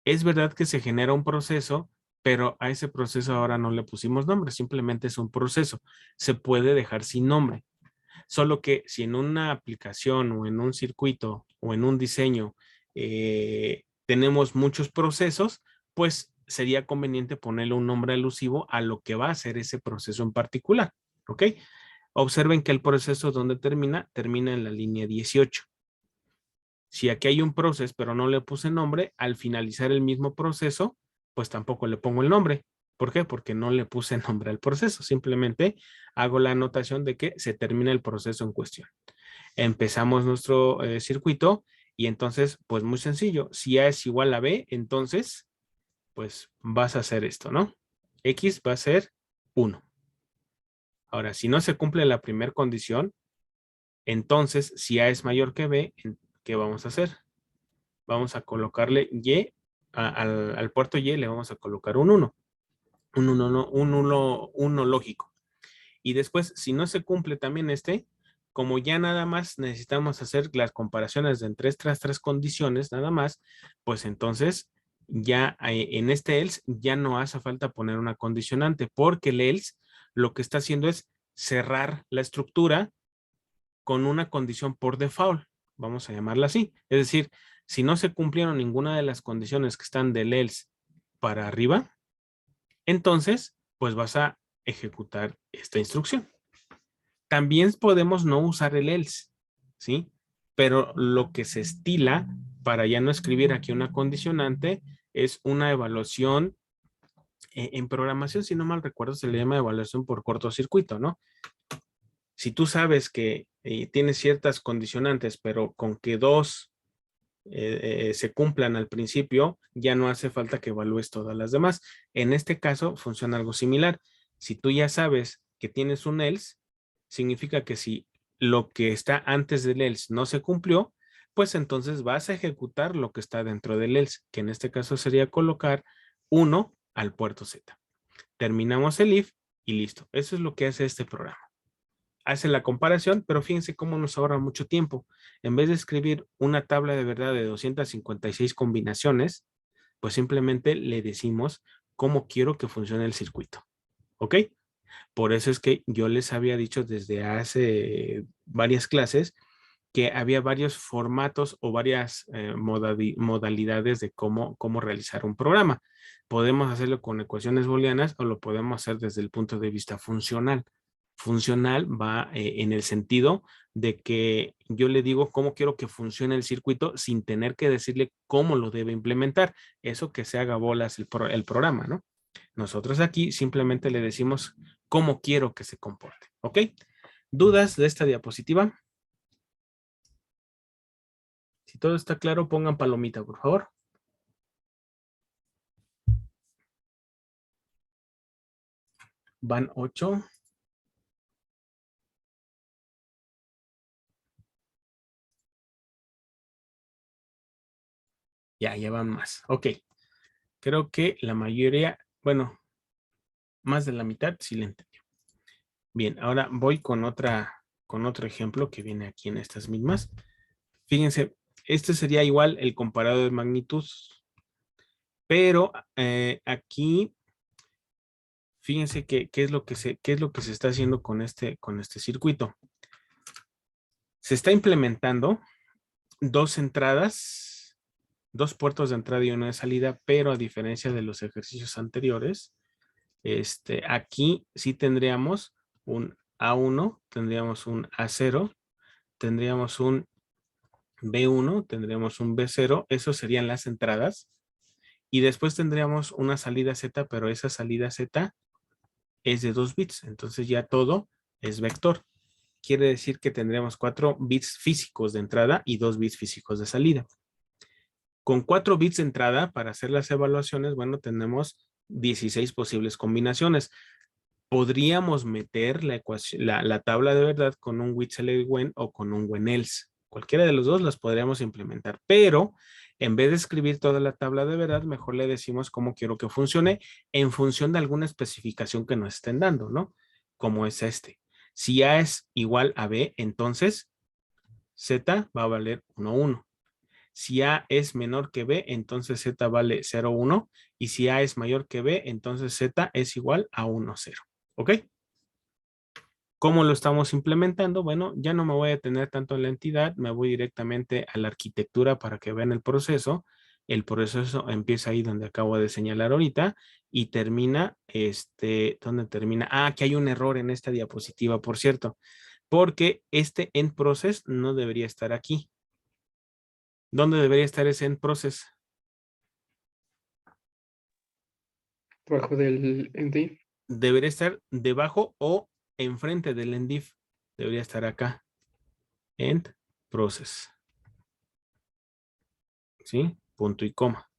es verdad que se genera un proceso, pero a ese proceso ahora no le pusimos nombre, simplemente es un proceso. Se puede dejar sin nombre. Solo que si en una aplicación o en un circuito o en un diseño tenemos muchos procesos, pues sería conveniente ponerle un nombre alusivo a lo que va a hacer ese proceso en particular. ¿Ok? Observen que el proceso donde termina, termina en la línea 18. Si aquí hay un proceso, pero no le puse nombre, al finalizar el mismo proceso, pues tampoco le pongo el nombre. ¿Por qué? Porque no le puse nombre al proceso. Simplemente hago la anotación de que se termina el proceso en cuestión. Empezamos nuestro circuito Y entonces, pues muy sencillo, si A es igual a B, entonces, pues vas a hacer esto, ¿no? X va a ser 1. Ahora, si no se cumple la primera condición, entonces, si A es mayor que B, ¿qué vamos a hacer? Vamos a colocarle Y, al puerto Y le vamos a colocar un 1. Un 1 lógico. Y después, si no se cumple también como ya nada más necesitamos hacer las comparaciones de entre estas tres condiciones, nada más, pues entonces ya en este else ya no hace falta poner una condicionante, porque el else lo que está haciendo es cerrar la estructura con una condición por default, vamos a llamarla así. Es decir, si no se cumplieron ninguna de las condiciones que están del else para arriba, entonces, pues vas a ejecutar esta instrucción. También podemos no usar el else, ¿sí? Pero lo que se estila para ya no escribir aquí una condicionante es una evaluación en programación, si no mal recuerdo, se le llama evaluación por cortocircuito, ¿no? Si tú sabes que tienes ciertas condicionantes, pero con que dos se cumplan al principio, ya no hace falta que evalúes todas las demás. En este caso funciona algo similar. Si tú ya sabes que tienes un else, significa que si lo que está antes del else no se cumplió, pues entonces vas a ejecutar lo que está dentro del else, que en este caso sería colocar 1 al puerto Z. Terminamos el if y listo. Eso es lo que hace este programa. Hace la comparación, pero fíjense cómo nos ahorra mucho tiempo. En vez de escribir una tabla de verdad de 256 combinaciones, pues simplemente le decimos cómo quiero que funcione el circuito. ¿Ok? Por eso es que yo les había dicho desde hace varias clases que había varios formatos o varias modalidades de cómo realizar un programa. Podemos hacerlo con ecuaciones booleanas o lo podemos hacer desde el punto de vista funcional. Funcional va en el sentido de que yo le digo cómo quiero que funcione el circuito sin tener que decirle cómo lo debe implementar. Eso que se haga bolas el programa, ¿no? Nosotros aquí simplemente le decimos cómo quiero que se comporte. ¿Ok? ¿Dudas de esta diapositiva? Si todo está claro, pongan palomita, por favor. Van 8. Ya van más. Ok. Creo que la mayoría, bueno, más de la mitad sí le entendió. Bien, ahora voy con otro ejemplo que viene aquí en estas mismas. Fíjense, este sería igual el comparado de magnitud, pero aquí, fíjense qué es lo que se está haciendo con este circuito. Se está implementando dos entradas, dos puertos de entrada y uno de salida, pero a diferencia de los ejercicios anteriores, aquí sí tendríamos un A1, tendríamos un A0, tendríamos un B1, tendríamos un B0, esos serían las entradas, y después tendríamos una salida Z, pero esa salida Z es de 2 bits, entonces ya todo es vector. Quiere decir que tendremos 4 bits físicos de entrada y 2 bits físicos de salida. Con 4 bits de entrada, para hacer las evaluaciones, bueno, tenemos 16 posibles combinaciones. Podríamos meter la tabla de verdad con un with select when o con un when else. Cualquiera de los dos las podríamos implementar, pero en vez de escribir toda la tabla de verdad, mejor le decimos cómo quiero que funcione en función de alguna especificación que nos estén dando, ¿no? Como es este. Si A es igual a B, entonces Z va a valer 1, 1. Si A es menor que B, entonces Z vale 0, 1. Y si A es mayor que B, entonces Z es igual a 1, 0. ¿Ok? ¿Cómo lo estamos implementando? Bueno, ya no me voy a detener tanto en la entidad, me voy directamente a la arquitectura para que vean el proceso. El proceso empieza ahí donde acabo de señalar ahorita y termina, ¿dónde termina? Ah, que hay un error en esta diapositiva, por cierto, porque este end process no debería estar aquí. ¿Dónde debería estar ese end process? Debajo del endif. Debería estar debajo o enfrente del end if. Debería estar acá. End process. ¿sí? Punto y coma.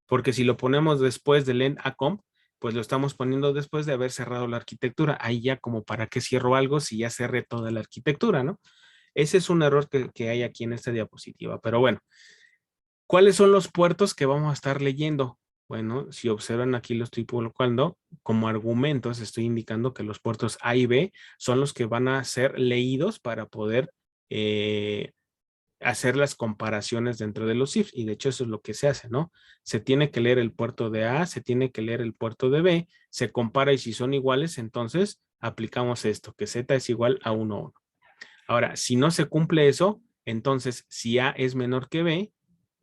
Porque si lo ponemos después del end a comp, pues lo estamos poniendo después de haber cerrado la arquitectura. Ahí ya como para qué cierro algo si ya cerré toda la arquitectura, ¿no? Ese es un error que hay aquí en esta diapositiva. Pero bueno, ¿cuáles son los puertos que vamos a estar leyendo? Bueno, si observan aquí lo estoy colocando como argumentos, estoy indicando que los puertos A y B son los que van a ser leídos para poder hacer las comparaciones dentro de los ifs, y de hecho eso es lo que se hace, ¿no? Se tiene que leer el puerto de A, se tiene que leer el puerto de B, se compara y si son iguales, entonces aplicamos esto, que Z es igual a 1, 1. Ahora, si no se cumple eso, entonces si A es menor que B,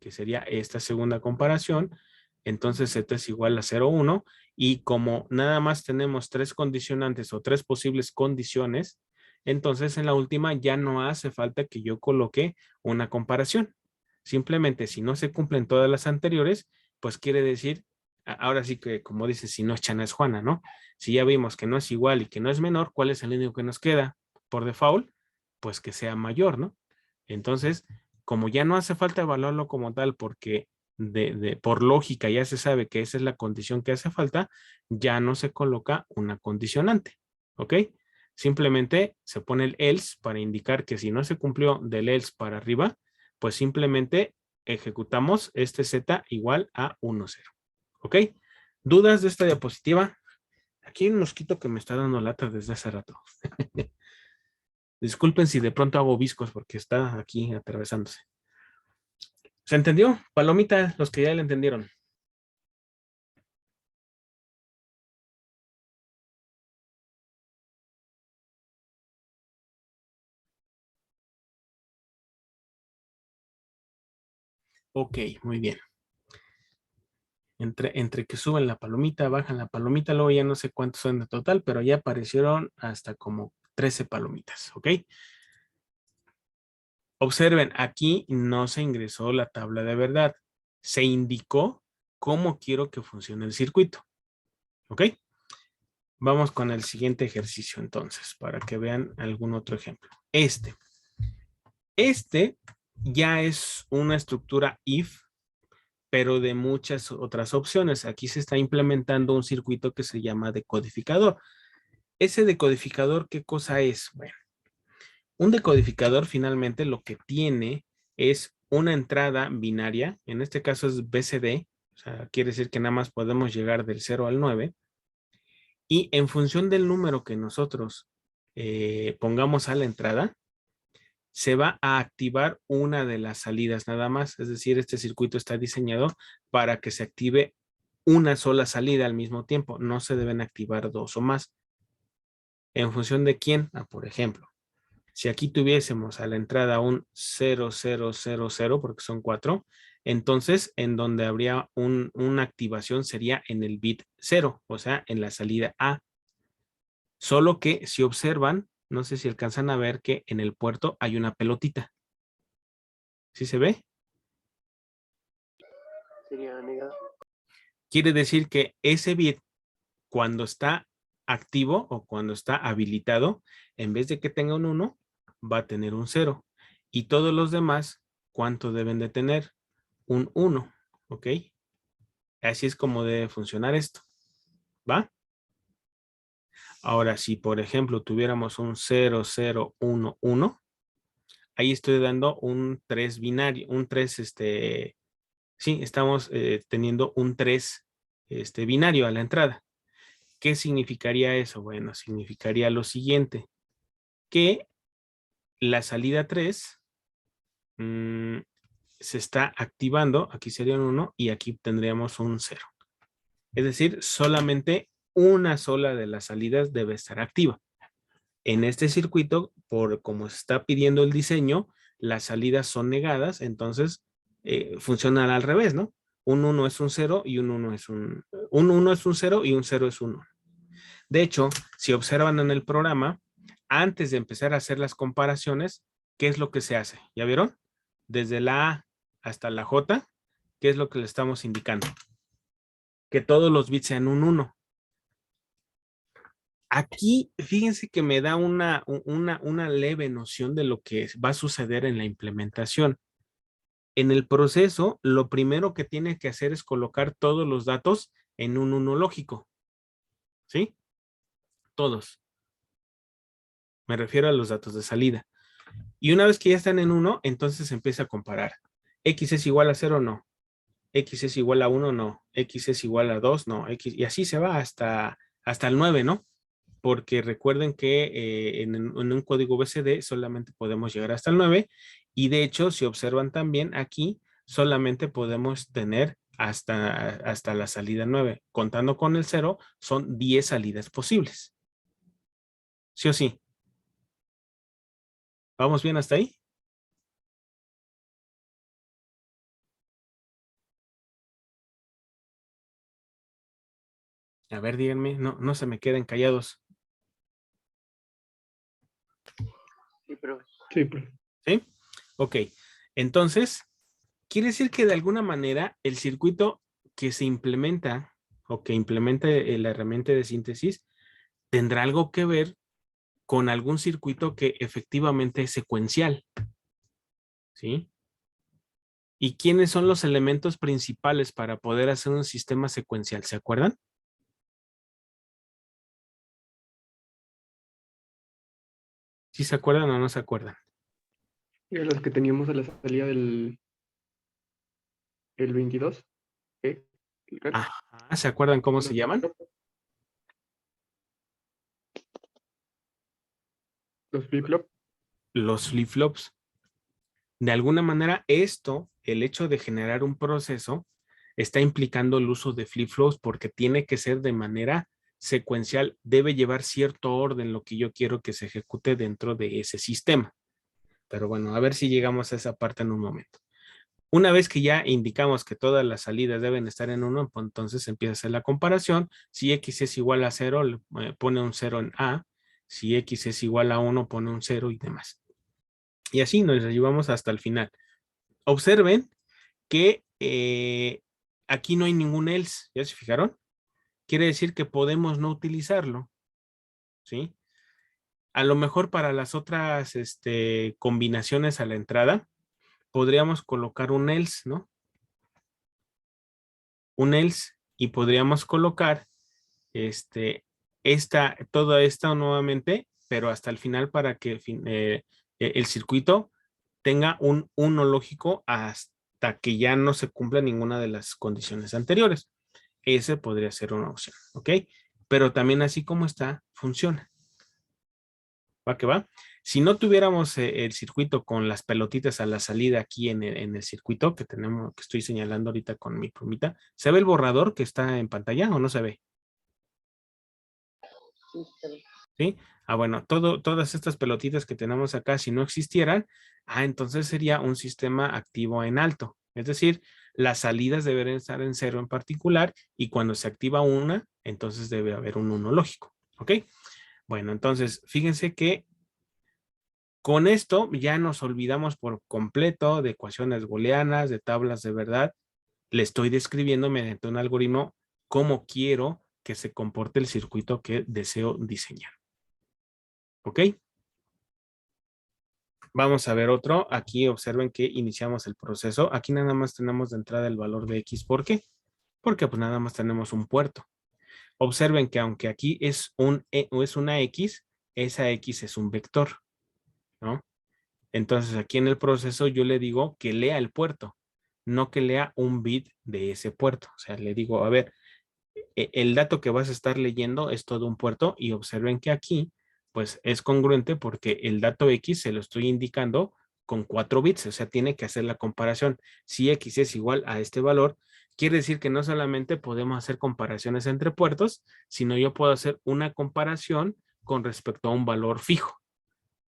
que sería esta segunda comparación, entonces Z es igual a 0, 1, y como nada más tenemos tres condicionantes o tres posibles condiciones, entonces en la última ya no hace falta que yo coloque una comparación. Simplemente si no se cumplen todas las anteriores, pues quiere decir, ahora sí que como dice, si no es Chana es Juana, ¿no? Si ya vimos que no es igual y que no es menor, ¿cuál es el único que nos queda por default? Pues que sea mayor, ¿no? Entonces, como ya no hace falta evaluarlo como tal porque por lógica ya se sabe que esa es la condición que hace falta, ya no se coloca una condicionante, ¿ok? Simplemente se pone el else para indicar que si no se cumplió del else para arriba, pues simplemente ejecutamos este z igual a 1, 0. ¿Ok? ¿Dudas de esta diapositiva? Aquí hay un mosquito que me está dando lata desde hace rato. Disculpen si de pronto hago viscos porque está aquí atravesándose. ¿Se entendió? Palomita, los que ya le entendieron. Ok, muy bien. Entre que suben la palomita, bajan la palomita, luego ya no sé cuántos son de total, pero ya aparecieron hasta como 13 palomitas, ¿ok? Observen, aquí no se ingresó la tabla de verdad. Se indicó cómo quiero que funcione el circuito, ¿ok? Vamos con el siguiente ejercicio entonces, para que vean algún otro ejemplo. Este ya es una estructura if, pero de muchas otras opciones. Aquí se está implementando un circuito que se llama decodificador. Ese decodificador, ¿qué cosa es? Bueno, un decodificador finalmente lo que tiene es una entrada binaria, en este caso es BCD, o sea, quiere decir que nada más podemos llegar del 0 al 9, y en función del número que nosotros pongamos a la entrada, se va a activar una de las salidas nada más, es decir, este circuito está diseñado para que se active una sola salida al mismo tiempo, no se deben activar dos o más. ¿En función de quién? Por ejemplo, si aquí tuviésemos a la entrada un 0000, porque son 4, entonces en donde habría una activación sería en el bit 0, o sea, en la salida A. Solo que si observan, no sé si alcanzan a ver que en el puerto hay una pelotita. ¿Sí se ve? Sería negado. Quiere decir que ese bit, cuando está activo o cuando está habilitado, en vez de que tenga un 1, va a tener un 0. Y todos los demás, ¿cuánto deben de tener? Un 1, ¿ok? Así es como debe funcionar esto, ¿va? Ahora, si por ejemplo tuviéramos un 0, 0, 1, 1, ahí estoy dando un 3 binario, un 3, sí, estamos teniendo un 3 binario a la entrada. ¿Qué significaría eso? Bueno, significaría lo siguiente, que la salida 3 se está activando, aquí sería un 1 y aquí tendríamos un 0. Es decir, solamente una sola de las salidas debe estar activa. En este circuito, por como se está pidiendo el diseño, las salidas son negadas, entonces funcionan al revés, ¿no? Un 1 es un 0 y un 1 es un 1 es un 0 y un 0 es un 1. De hecho, si observan en el programa, antes de empezar a hacer las comparaciones, ¿qué es lo que se hace? ¿Ya vieron? Desde la A hasta la J, ¿qué es lo que le estamos indicando? Que todos los bits sean un 1. Aquí, fíjense que me da una leve noción de lo que va a suceder en la implementación. En el proceso, lo primero que tiene que hacer es colocar todos los datos en un uno lógico. ¿Sí? Todos. Me refiero a los datos de salida. Y una vez que ya están en 1, entonces empieza a comparar. X es igual a 0, no. X es igual a 1, no. X es igual a 2, no. X, y así se va hasta el 9, ¿no? Porque recuerden que en un código BCD solamente podemos llegar hasta el 9 y de hecho, si observan también aquí, solamente podemos tener hasta la salida 9. Contando con el 0, son 10 salidas posibles. ¿Sí o sí? ¿Vamos bien hasta ahí? A ver, díganme, no se me queden callados. Sí, pero Sí, profe. ¿Sí? Ok, entonces, quiere decir que de alguna manera el circuito que se implementa o que implementa la herramienta de síntesis tendrá algo que ver con algún circuito que efectivamente es secuencial. ¿Sí? ¿Y quiénes son los elementos principales para poder hacer un sistema secuencial? ¿Se acuerdan? ¿Sí se acuerdan o no se acuerdan? Y a los que teníamos a la salida el 22, ¿eh? El CAR, Ajá, ¿se acuerdan cómo se los llaman? flip-flop, los flip-flop. Los flip-flops. De alguna manera, el hecho de generar un proceso, está implicando el uso de flip-flops porque tiene que ser de manera secuencial, debe llevar cierto orden lo que yo quiero que se ejecute dentro de ese sistema. Pero bueno, a ver si llegamos a esa parte en un momento. Una vez que ya indicamos que todas las salidas deben estar en 1, pues entonces empieza a hacer la comparación. Si X es igual a 0, pone un 0 en A. Si X es igual a 1, pone un 0 y demás. Y así nos llevamos hasta el final. Observen que aquí no hay ningún else. ¿Ya se fijaron? Quiere decir que podemos no utilizarlo. ¿Sí? A lo mejor para las otras combinaciones a la entrada, podríamos colocar un else, ¿no? Un else y podríamos colocar toda esta nuevamente, pero hasta el final para que el circuito tenga un uno lógico hasta que ya no se cumpla ninguna de las condiciones anteriores. Ese podría ser una opción, ¿ok? Pero también así como está, funciona. ¿Va que va? Si no tuviéramos el circuito con las pelotitas a la salida aquí en el circuito que tenemos, que estoy señalando ahorita con mi plumita, ¿se ve el borrador que está en pantalla o no se ve? sí, está bien. ¿Sí? Bueno, todas estas pelotitas que tenemos acá, si no existieran, entonces sería un sistema activo en alto. Es decir, las salidas deberían estar en 0 en particular y cuando se activa una, entonces debe haber un 1 lógico. ¿Ok? Bueno, entonces, fíjense que con esto ya nos olvidamos por completo de ecuaciones booleanas, de tablas de verdad. Le estoy describiendo mediante un algoritmo cómo quiero que se comporte el circuito que deseo diseñar. ¿Ok? Vamos a ver otro. Aquí observen que iniciamos el proceso. Aquí nada más tenemos de entrada el valor de X. ¿Por qué? Porque pues nada más tenemos un puerto. Observen que aunque aquí es una X, esa X es un vector, ¿no? Entonces aquí en el proceso yo le digo que lea el puerto, no que lea un bit de ese puerto. O sea, le digo, a ver, el dato que vas a estar leyendo es todo un puerto y observen que aquí pues es congruente porque el dato X se lo estoy indicando con 4 bits, o sea, tiene que hacer la comparación. Si X es igual a este valor, quiere decir que no solamente podemos hacer comparaciones entre puertos, sino yo puedo hacer una comparación con respecto a un valor fijo,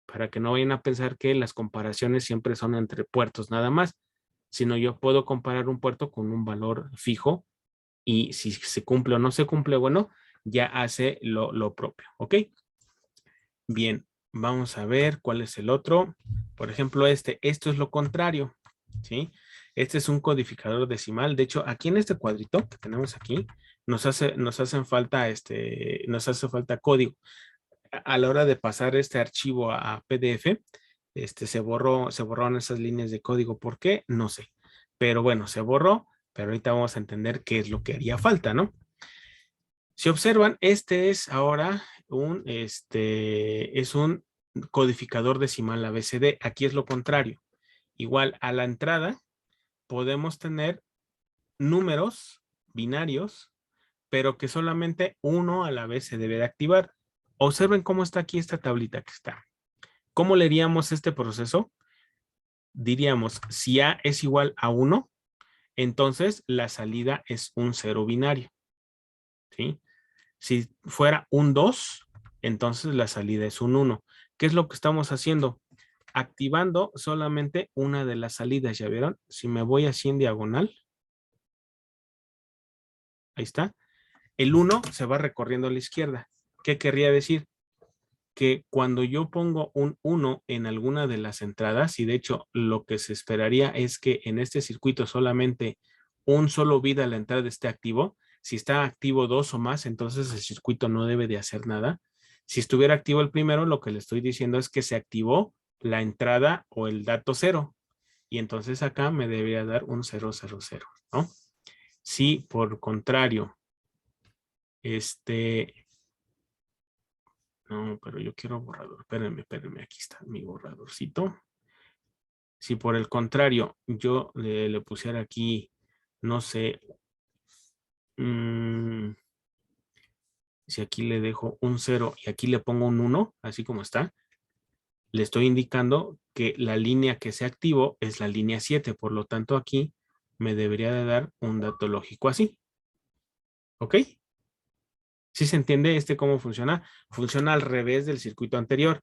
para que no vayan a pensar que las comparaciones siempre son entre puertos nada más, sino yo puedo comparar un puerto con un valor fijo y si se cumple o no se cumple, bueno, ya hace lo propio, ¿ok? Bien, vamos a ver cuál es el otro. Por ejemplo, esto es lo contrario, ¿sí? Este es un codificador decimal. De hecho, aquí en este cuadrito que tenemos aquí, nos hace falta código. A la hora de pasar este archivo a PDF, se borraron esas líneas de código. ¿Por qué? No sé. Pero bueno, se borró, pero ahorita vamos a entender qué es lo que haría falta, ¿no? Si observan, este es ahora es un codificador decimal ABCD. Aquí es lo contrario. Igual a la entrada podemos tener números binarios, pero que solamente uno a la vez se debe de activar. Observen cómo está aquí esta tablita que está. ¿Cómo leeríamos este proceso? Diríamos, si A es igual a 1, entonces la salida es un 0 binario. ¿Sí? Si fuera un 2, entonces la salida es un 1. ¿Qué es lo que estamos haciendo? Activando solamente una de las salidas. ¿Ya vieron? Si me voy así en diagonal, ahí está. El 1 se va recorriendo a la izquierda. ¿Qué querría decir? Que cuando yo pongo un 1 en alguna de las entradas, y de hecho lo que se esperaría es que en este circuito solamente un solo bit a la entrada esté activo. Si está activo 2 o más, entonces el circuito no debe de hacer nada. Si estuviera activo el primero, lo que le estoy diciendo es que se activó la entrada o el dato 0. Y entonces acá me debería dar un 000, ¿no? Si por contrario, no, pero yo quiero borrador. Espérenme, aquí está mi borradorcito. Si por el contrario yo le pusiera aquí, no sé, si aquí le dejo un 0 y aquí le pongo un 1, así como está, le estoy indicando que la línea que se activó es la línea 7. Por lo tanto, aquí me debería de dar un dato lógico así. ¿Ok? ¿Sí se entiende cómo funciona? Funciona al revés del circuito anterior.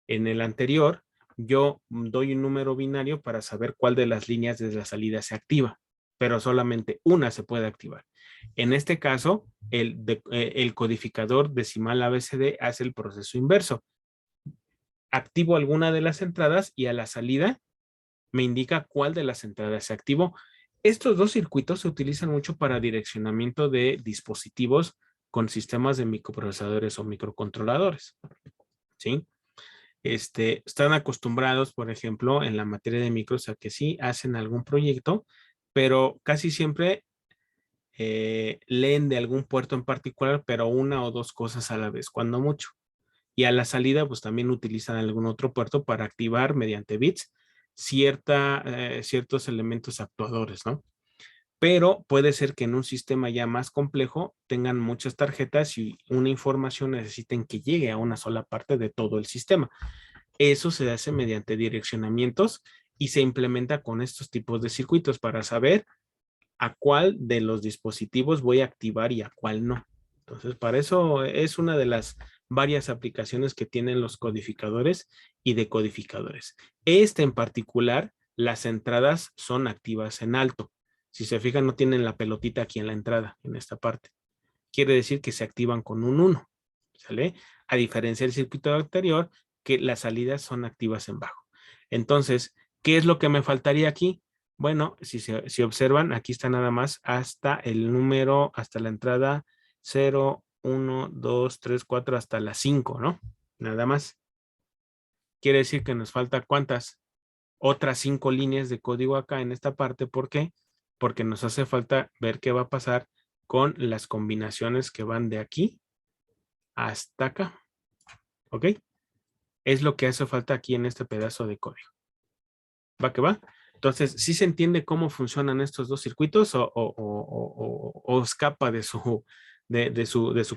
En el anterior, yo doy un número binario para saber cuál de las líneas de la salida se activa, pero solamente una se puede activar. En este caso, el codificador decimal ABCD hace el proceso inverso. Activo alguna de las entradas y a la salida me indica cuál de las entradas se activó. Estos dos circuitos se utilizan mucho para direccionamiento de dispositivos con sistemas de microprocesadores o microcontroladores. ¿Sí? Están acostumbrados, por ejemplo, en la materia de micros a que sí hacen algún proyecto, pero casi siempre leen de algún puerto en particular, pero una o dos cosas a la vez, cuando mucho. Y a la salida, pues también utilizan algún otro puerto para activar mediante bits ciertos elementos actuadores, ¿no? Pero puede ser que en un sistema ya más complejo tengan muchas tarjetas y una información necesiten que llegue a una sola parte de todo el sistema. Eso se hace mediante direccionamientos y se implementa con estos tipos de circuitos para saber a cuál de los dispositivos voy a activar y a cuál no. Entonces, para eso es una de las varias aplicaciones que tienen los codificadores y decodificadores. En particular, las entradas son activas en alto. Si se fijan, no tienen la pelotita aquí en la entrada, en esta parte. Quiere decir que se activan con un 1, ¿sale? A diferencia del circuito anterior, que las salidas son activas en bajo. Entonces, ¿qué es lo que me faltaría aquí? Bueno, si observan, aquí está nada más hasta el número, hasta la entrada 0, 1, 2, 3, 4, hasta la 5, ¿no? Nada más. Quiere decir que nos falta ¿cuántas? Otras 5 líneas de código acá en esta parte. ¿Por qué? Porque nos hace falta ver qué va a pasar con las combinaciones que van de aquí hasta acá. ¿Ok? Es lo que hace falta aquí en este pedazo de código. ¿Va que va? Entonces, ¿sí se entiende cómo funcionan estos dos circuitos o escapa de su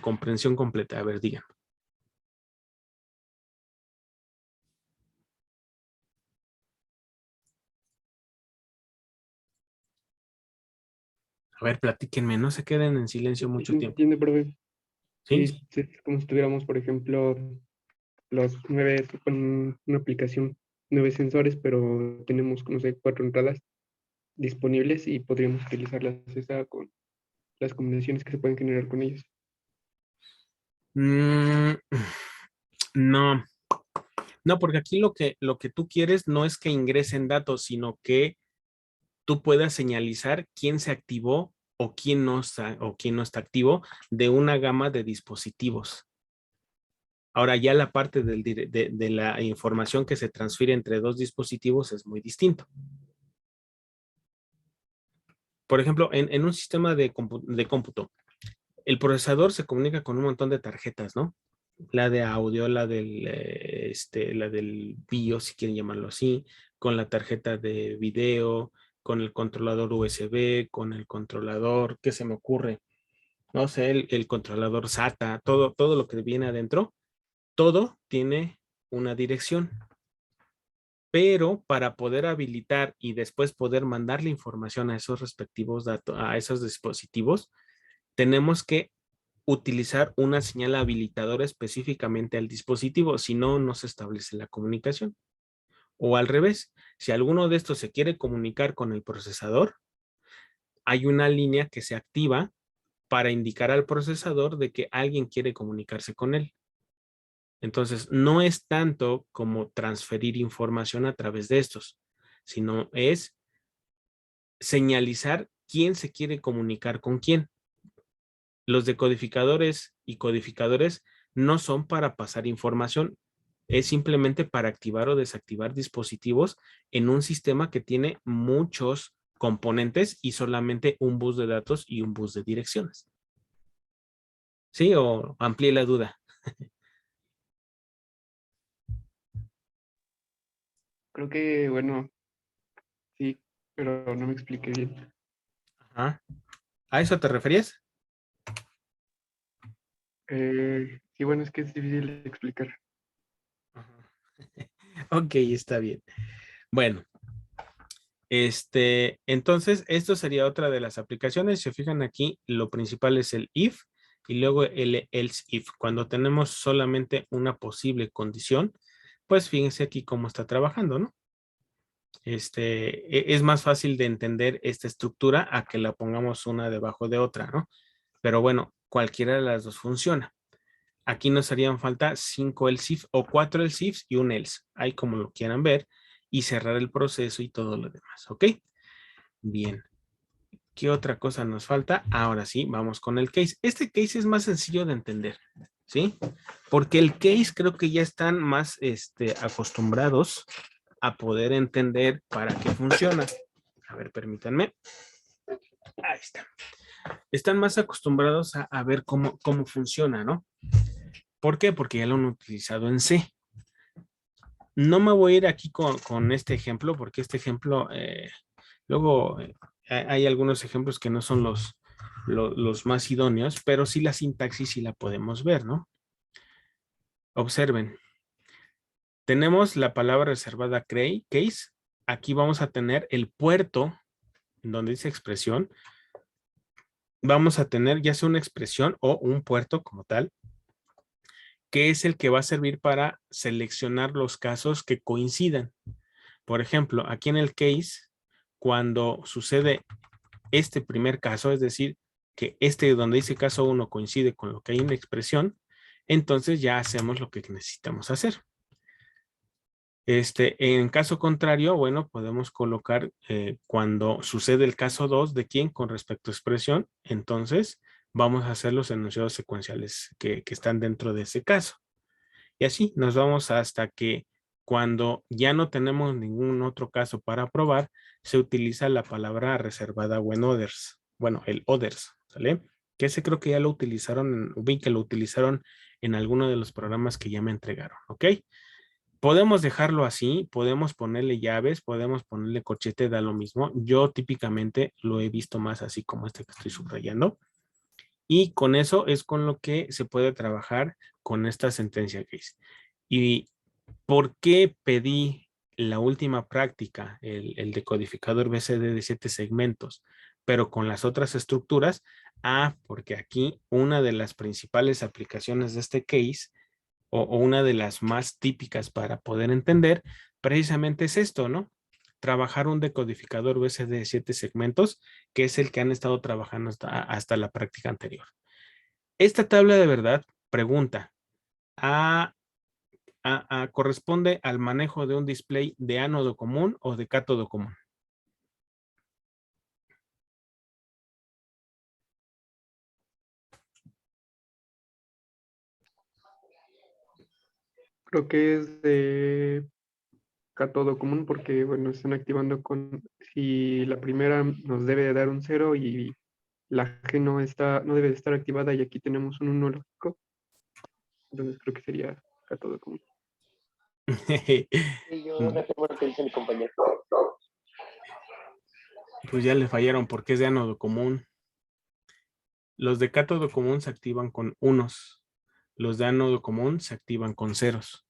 comprensión completa? A ver, digan. A ver, platíquenme, no se queden en silencio mucho tiempo. Entiendo, profe. ¿Sí? Sí, es como si tuviéramos, por ejemplo, con una aplicación, 9 sensores, pero tenemos, no sé, 4 entradas disponibles y podríamos utilizarlas esa con las combinaciones que se pueden generar con ellos. No, no, porque aquí lo que tú quieres no es que ingresen datos, sino que tú puedas señalizar quién se activó o quién no está activo de una gama de dispositivos. Ahora ya la parte de la información que se transfiere entre dos dispositivos es muy distinto. Por ejemplo, en un sistema de cómputo, el procesador se comunica con un montón de tarjetas, ¿no? La de audio, la del BIOS, si quieren llamarlo así, con la tarjeta de video, con el controlador USB, con el controlador, ¿qué se me ocurre? No sé, el controlador SATA, todo lo que viene adentro, todo tiene una dirección. Pero para poder habilitar y después poder mandar la información a esos respectivos datos, a esos dispositivos, tenemos que utilizar una señal habilitadora específicamente al dispositivo, si no, no se establece la comunicación. O al revés, si alguno de estos se quiere comunicar con el procesador, hay una línea que se activa para indicar al procesador de que alguien quiere comunicarse con él. Entonces, no es tanto como transferir información a través de estos, sino es señalizar quién se quiere comunicar con quién. Los decodificadores y codificadores no son para pasar información, es simplemente para activar o desactivar dispositivos en un sistema que tiene muchos componentes y solamente un bus de datos y un bus de direcciones. ¿Sí? ¿O amplié la duda? Creo que, bueno, sí, pero no me expliqué bien. Ajá. ¿A eso te referías? Sí, bueno, es que es difícil de explicar. Ajá. Ok, está bien. Bueno, entonces, esto sería otra de las aplicaciones. Si se fijan aquí, lo principal es el if y luego el else if. Cuando tenemos solamente una posible condición, pues fíjense aquí cómo está trabajando, ¿no? Es más fácil de entender esta estructura a que la pongamos una debajo de otra, ¿no? Pero bueno, cualquiera de las dos funciona. Aquí nos harían falta 5 else if o 4 else ifs y un else. Ahí como lo quieran ver y cerrar el proceso y todo lo demás, ¿ok? Bien. ¿Qué otra cosa nos falta? Ahora sí, vamos con el case. Este case es más sencillo de entender, ¿sí? Porque el case creo que ya están más acostumbrados a poder entender para qué funciona. A ver, permítanme. Ahí está. Están más acostumbrados a ver cómo funciona, ¿no? ¿Por qué? Porque ya lo han utilizado en C. No me voy a ir aquí con este ejemplo, porque este ejemplo, luego hay algunos ejemplos que no son los más idóneos, pero sí la sintaxis sí la podemos ver, ¿no? Observen. Tenemos la palabra reservada case. Aquí vamos a tener el puerto, donde dice expresión. Vamos a tener ya sea una expresión o un puerto como tal, que es el que va a servir para seleccionar los casos que coincidan. Por ejemplo, aquí en el case, cuando sucede este primer caso, es decir, que donde dice caso 1 coincide con lo que hay en la expresión, entonces ya hacemos lo que necesitamos hacer. En caso contrario, bueno, podemos colocar cuando sucede el caso 2 de quién con respecto a expresión, entonces vamos a hacer los enunciados secuenciales que están dentro de ese caso. Y así nos vamos hasta que cuando ya no tenemos ningún otro caso para probar, se utiliza la palabra reservada when others. Bueno, el others, ¿sale? Que ese creo que ya lo utilizaron, vi que lo utilizaron en alguno de los programas que ya me entregaron, ¿ok? Podemos dejarlo así, podemos ponerle llaves, podemos ponerle corchete, da lo mismo. Yo típicamente lo he visto más así como este que estoy subrayando. Y con eso es con lo que se puede trabajar con esta sentencia case. ¿Y por qué pedí la última práctica, el decodificador BCD de 7 segmentos, pero con las otras estructuras? Porque aquí una de las principales aplicaciones de este case o una de las más típicas para poder entender precisamente es esto, ¿no? Trabajar un decodificador BCD de 7 segmentos, que es el que han estado trabajando hasta la práctica anterior. Esta tabla de verdad pregunta, ¿corresponde al manejo de un display de ánodo común o de cátodo común? Creo que es de cátodo común porque, bueno, están activando con, si la primera nos debe de dar un 0 y la G no debe de estar activada y aquí tenemos un 1 lógico, entonces creo que sería cátodo común. Y yo reafirmo lo que dice mi compañero. Pues ya le fallaron porque es de ánodo común. Los de cátodo común se activan con unos. Los de ánodo común se activan con ceros.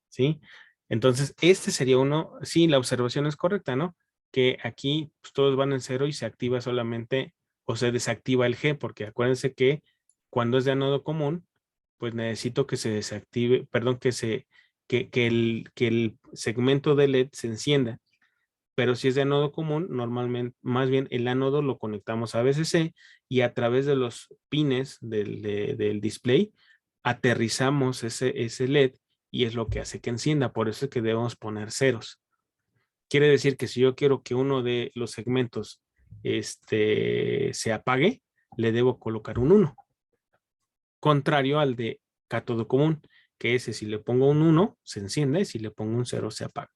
¿Sí? Entonces, este sería uno. Sí, la observación es correcta, ¿no? Que aquí pues, todos van en cero y se activa solamente o se desactiva el G, porque acuérdense que cuando es de ánodo común, pues necesito que se desactive, perdón, que el segmento de LED se encienda. Pero si es de ánodo común, normalmente, más bien el ánodo lo conectamos a VCC y a través de los pines del display aterrizamos ese LED y es lo que hace que encienda. Por eso es que debemos poner ceros. Quiere decir que si yo quiero que uno de los segmentos se apague, le debo colocar un 1. Contrario al de cátodo común, que ese si le pongo un 1 se enciende, si le pongo un 0 se apaga.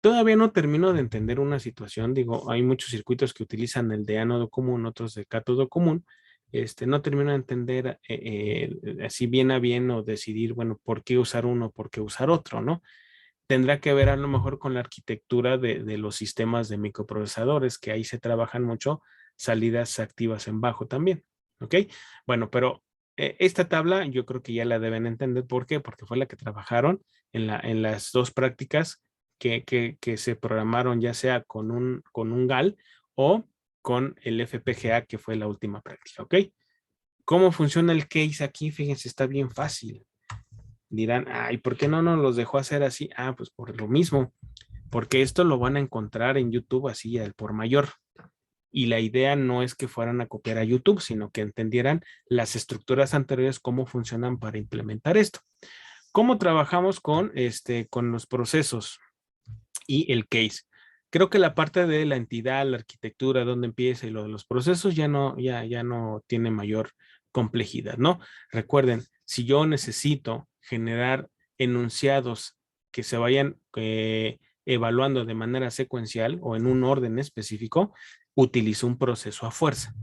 Todavía no termino de entender una situación, digo, hay muchos circuitos que utilizan el de ánodo común, otros de cátodo común. No termino de entender así bien a bien o decidir, bueno, por qué usar uno, por qué usar otro, ¿no? Tendrá que ver a lo mejor con la arquitectura de los sistemas de microprocesadores, que ahí se trabajan mucho salidas activas en bajo también, ¿ok? Bueno, pero esta tabla yo creo que ya la deben entender. ¿Por qué? Porque fue la que trabajaron en las dos prácticas que se programaron ya sea con un GAL o con el FPGA, que fue la última práctica, ¿ok? ¿Cómo funciona el case aquí? Fíjense, está bien fácil. Dirán, ay, ¿por qué no nos los dejó hacer así? Ah, pues por lo mismo, porque esto lo van a encontrar en YouTube así al por mayor. Y la idea no es que fueran a copiar a YouTube, sino que entendieran las estructuras anteriores, cómo funcionan para implementar esto. ¿Cómo trabajamos con los procesos y el case? Creo que la parte de la entidad, la arquitectura, dónde empieza y lo de los procesos ya no tiene mayor complejidad, ¿no? Recuerden, si yo necesito generar enunciados que se vayan evaluando de manera secuencial o en un orden específico, utilizo un proceso a fuerza.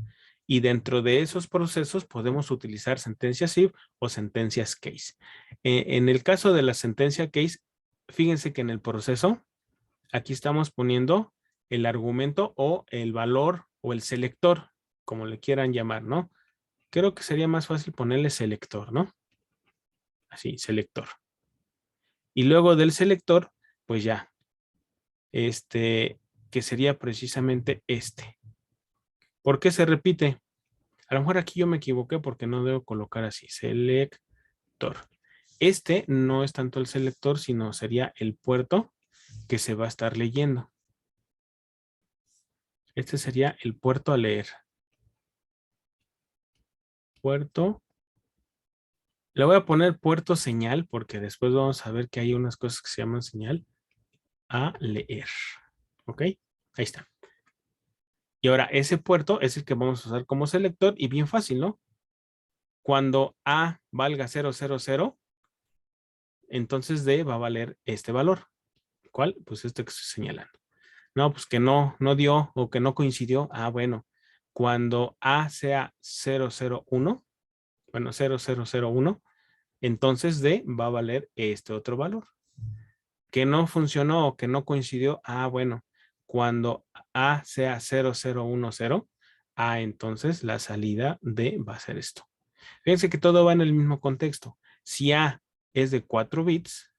Y dentro de esos procesos podemos utilizar sentencias if o sentencias case. En el caso de la sentencia case, fíjense que en el proceso, aquí estamos poniendo el argumento o el valor o el selector, como le quieran llamar, ¿no? Creo que sería más fácil ponerle selector, ¿no? Así, selector. Y luego del selector, pues ya, que sería precisamente este. ¿Por qué se repite? A lo mejor aquí yo me equivoqué porque no debo colocar así, selector. Este no es tanto el selector, sino sería el puerto que se va a estar leyendo. Este sería el puerto a leer. Puerto. Le voy a poner puerto señal porque después vamos a ver que hay unas cosas que se llaman señal a leer. ¿Ok? Ahí está. Y ahora ese puerto es el que vamos a usar como selector y bien fácil, ¿no? Cuando A valga 000, entonces D va a valer este valor. ¿Cuál? Pues este que estoy señalando. No, pues que no dio o que no coincidió. Ah, bueno. Cuando A sea 001, bueno, 0001, entonces D va a valer este otro valor. Que no funcionó o que no coincidió. Ah, bueno. Cuando A sea 0010, entonces la salida D va a ser esto. Fíjense que todo va en el mismo contexto. Si A es de 4 bits,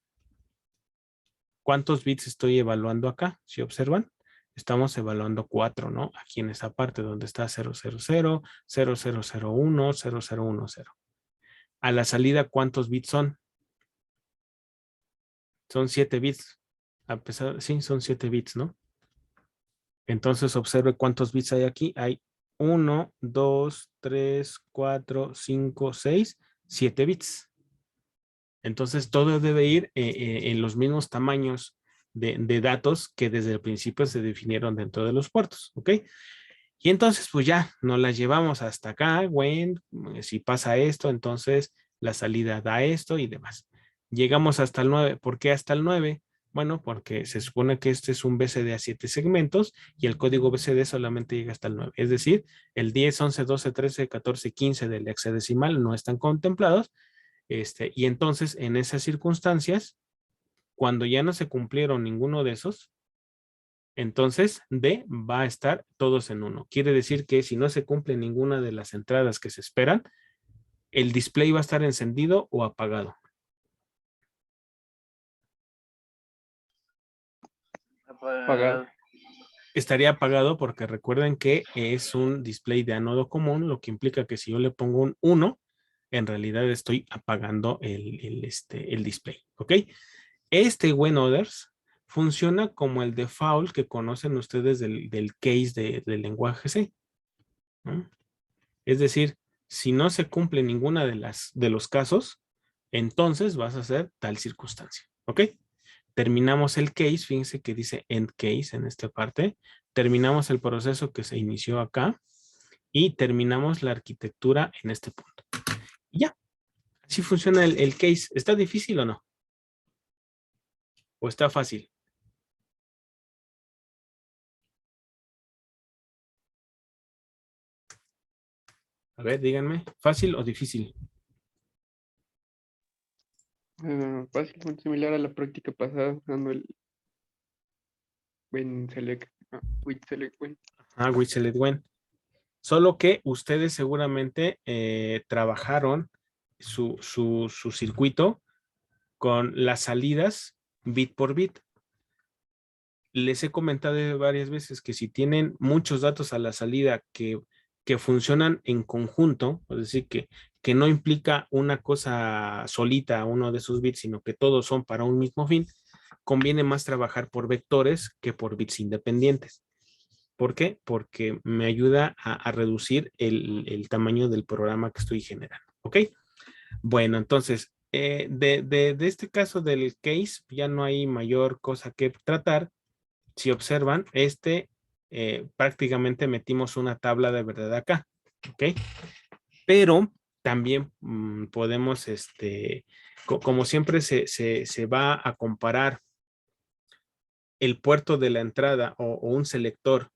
¿cuántos bits estoy evaluando acá? Si observan, estamos evaluando 4, ¿no? Aquí en esa parte donde está 000, 0001, 0010. A la salida, ¿cuántos bits son? Son 7 bits. Sí, son 7 bits, ¿no? Entonces observe cuántos bits hay aquí. Hay 1, 2, 3, 4, 5, 6, 7 bits. Entonces todo debe ir en los mismos tamaños de datos que desde el principio se definieron dentro de los puertos, ¿ok? Y entonces pues ya nos las llevamos hasta acá, si pasa esto, entonces la salida da esto y demás. Llegamos hasta el 9. ¿Por qué hasta el 9? Bueno, porque se supone que este es un BCD a 7 segmentos y el código BCD solamente llega hasta el 9. Es decir, el 10, 11, 12, 13, 14, 15 del hexadecimal no están contemplados. Y entonces, en esas circunstancias, cuando ya no se cumplieron ninguno de esos, entonces D va a estar todos en 1. Quiere decir que si no se cumple ninguna de las entradas que se esperan, el display va a estar encendido o apagado. Apagado. Estaría apagado porque recuerden que es un display de ánodo común, lo que implica que si yo le pongo un 1, en realidad estoy apagando el display. ¿Ok? Este when others funciona como el default que conocen ustedes del case del lenguaje C, ¿no? Es decir, si no se cumple ninguna de los casos, entonces vas a hacer tal circunstancia. ¿Ok? Terminamos el case, fíjense que dice end case en esta parte. Terminamos el proceso que se inició acá y terminamos la arquitectura en este punto. Y ya, así funciona el case. ¿Está difícil o no? ¿O está fácil? A ver, díganme, ¿fácil o difícil? Fácil, muy similar a la práctica pasada, usando el with select when. With select when. Solo que ustedes seguramente trabajaron su circuito con las salidas bit por bit. Les he comentado varias veces que si tienen muchos datos a la salida que funcionan en conjunto, es decir, que no implica una cosa solita, uno de sus bits, sino que todos son para un mismo fin, conviene más trabajar por vectores que por bits independientes. ¿Por qué? Porque me ayuda a reducir el tamaño del programa que estoy generando. ¿Ok? Bueno, entonces, de este caso del case, ya no hay mayor cosa que tratar. Si observan, prácticamente metimos una tabla de verdad acá. ¿Ok? Pero también podemos, como siempre se va a comparar el puerto de la entrada o un selector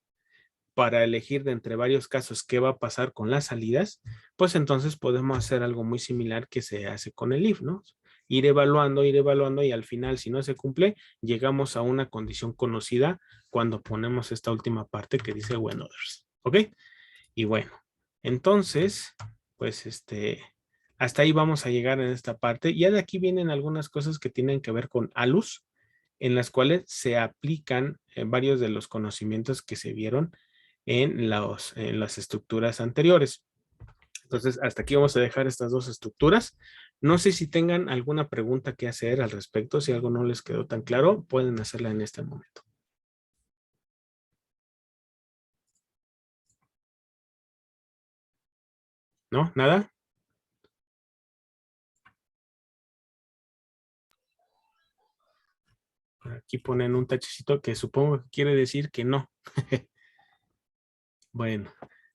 para elegir de entre varios casos qué va a pasar con las salidas, pues entonces podemos hacer algo muy similar que se hace con el if, ¿no? Ir evaluando y al final, si no se cumple, llegamos a una condición conocida cuando ponemos esta última parte que dice when others. ¿Ok? Y bueno, entonces, pues hasta ahí vamos a llegar en esta parte. Ya de aquí vienen algunas cosas que tienen que ver con ALUS, en las cuales se aplican varios de los conocimientos que se vieron en las estructuras anteriores. Entonces, hasta aquí vamos a dejar estas dos estructuras. No sé si tengan alguna pregunta que hacer al respecto. Si algo no les quedó tan claro, pueden hacerla en este momento. ¿No? ¿Nada? Aquí ponen un tachecito que supongo que quiere decir que no. Bueno,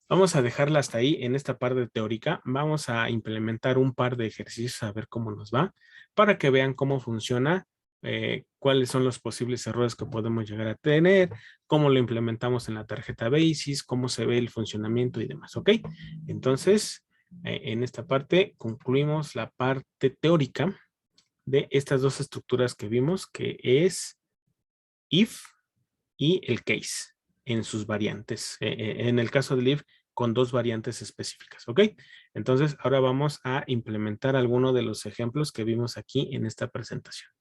vamos a dejarla hasta ahí en esta parte teórica. Vamos a implementar un par de ejercicios a ver cómo nos va para que vean cómo funciona, cuáles son los posibles errores que podemos llegar a tener, cómo lo implementamos en la tarjeta BASIS, cómo se ve el funcionamiento y demás, ¿ok? Entonces, en esta parte concluimos la parte teórica de estas dos estructuras que vimos, que es if y el case en sus variantes. En el caso del if, con dos variantes específicas, ¿ok? Entonces, ahora vamos a implementar alguno de los ejemplos que vimos aquí en esta presentación.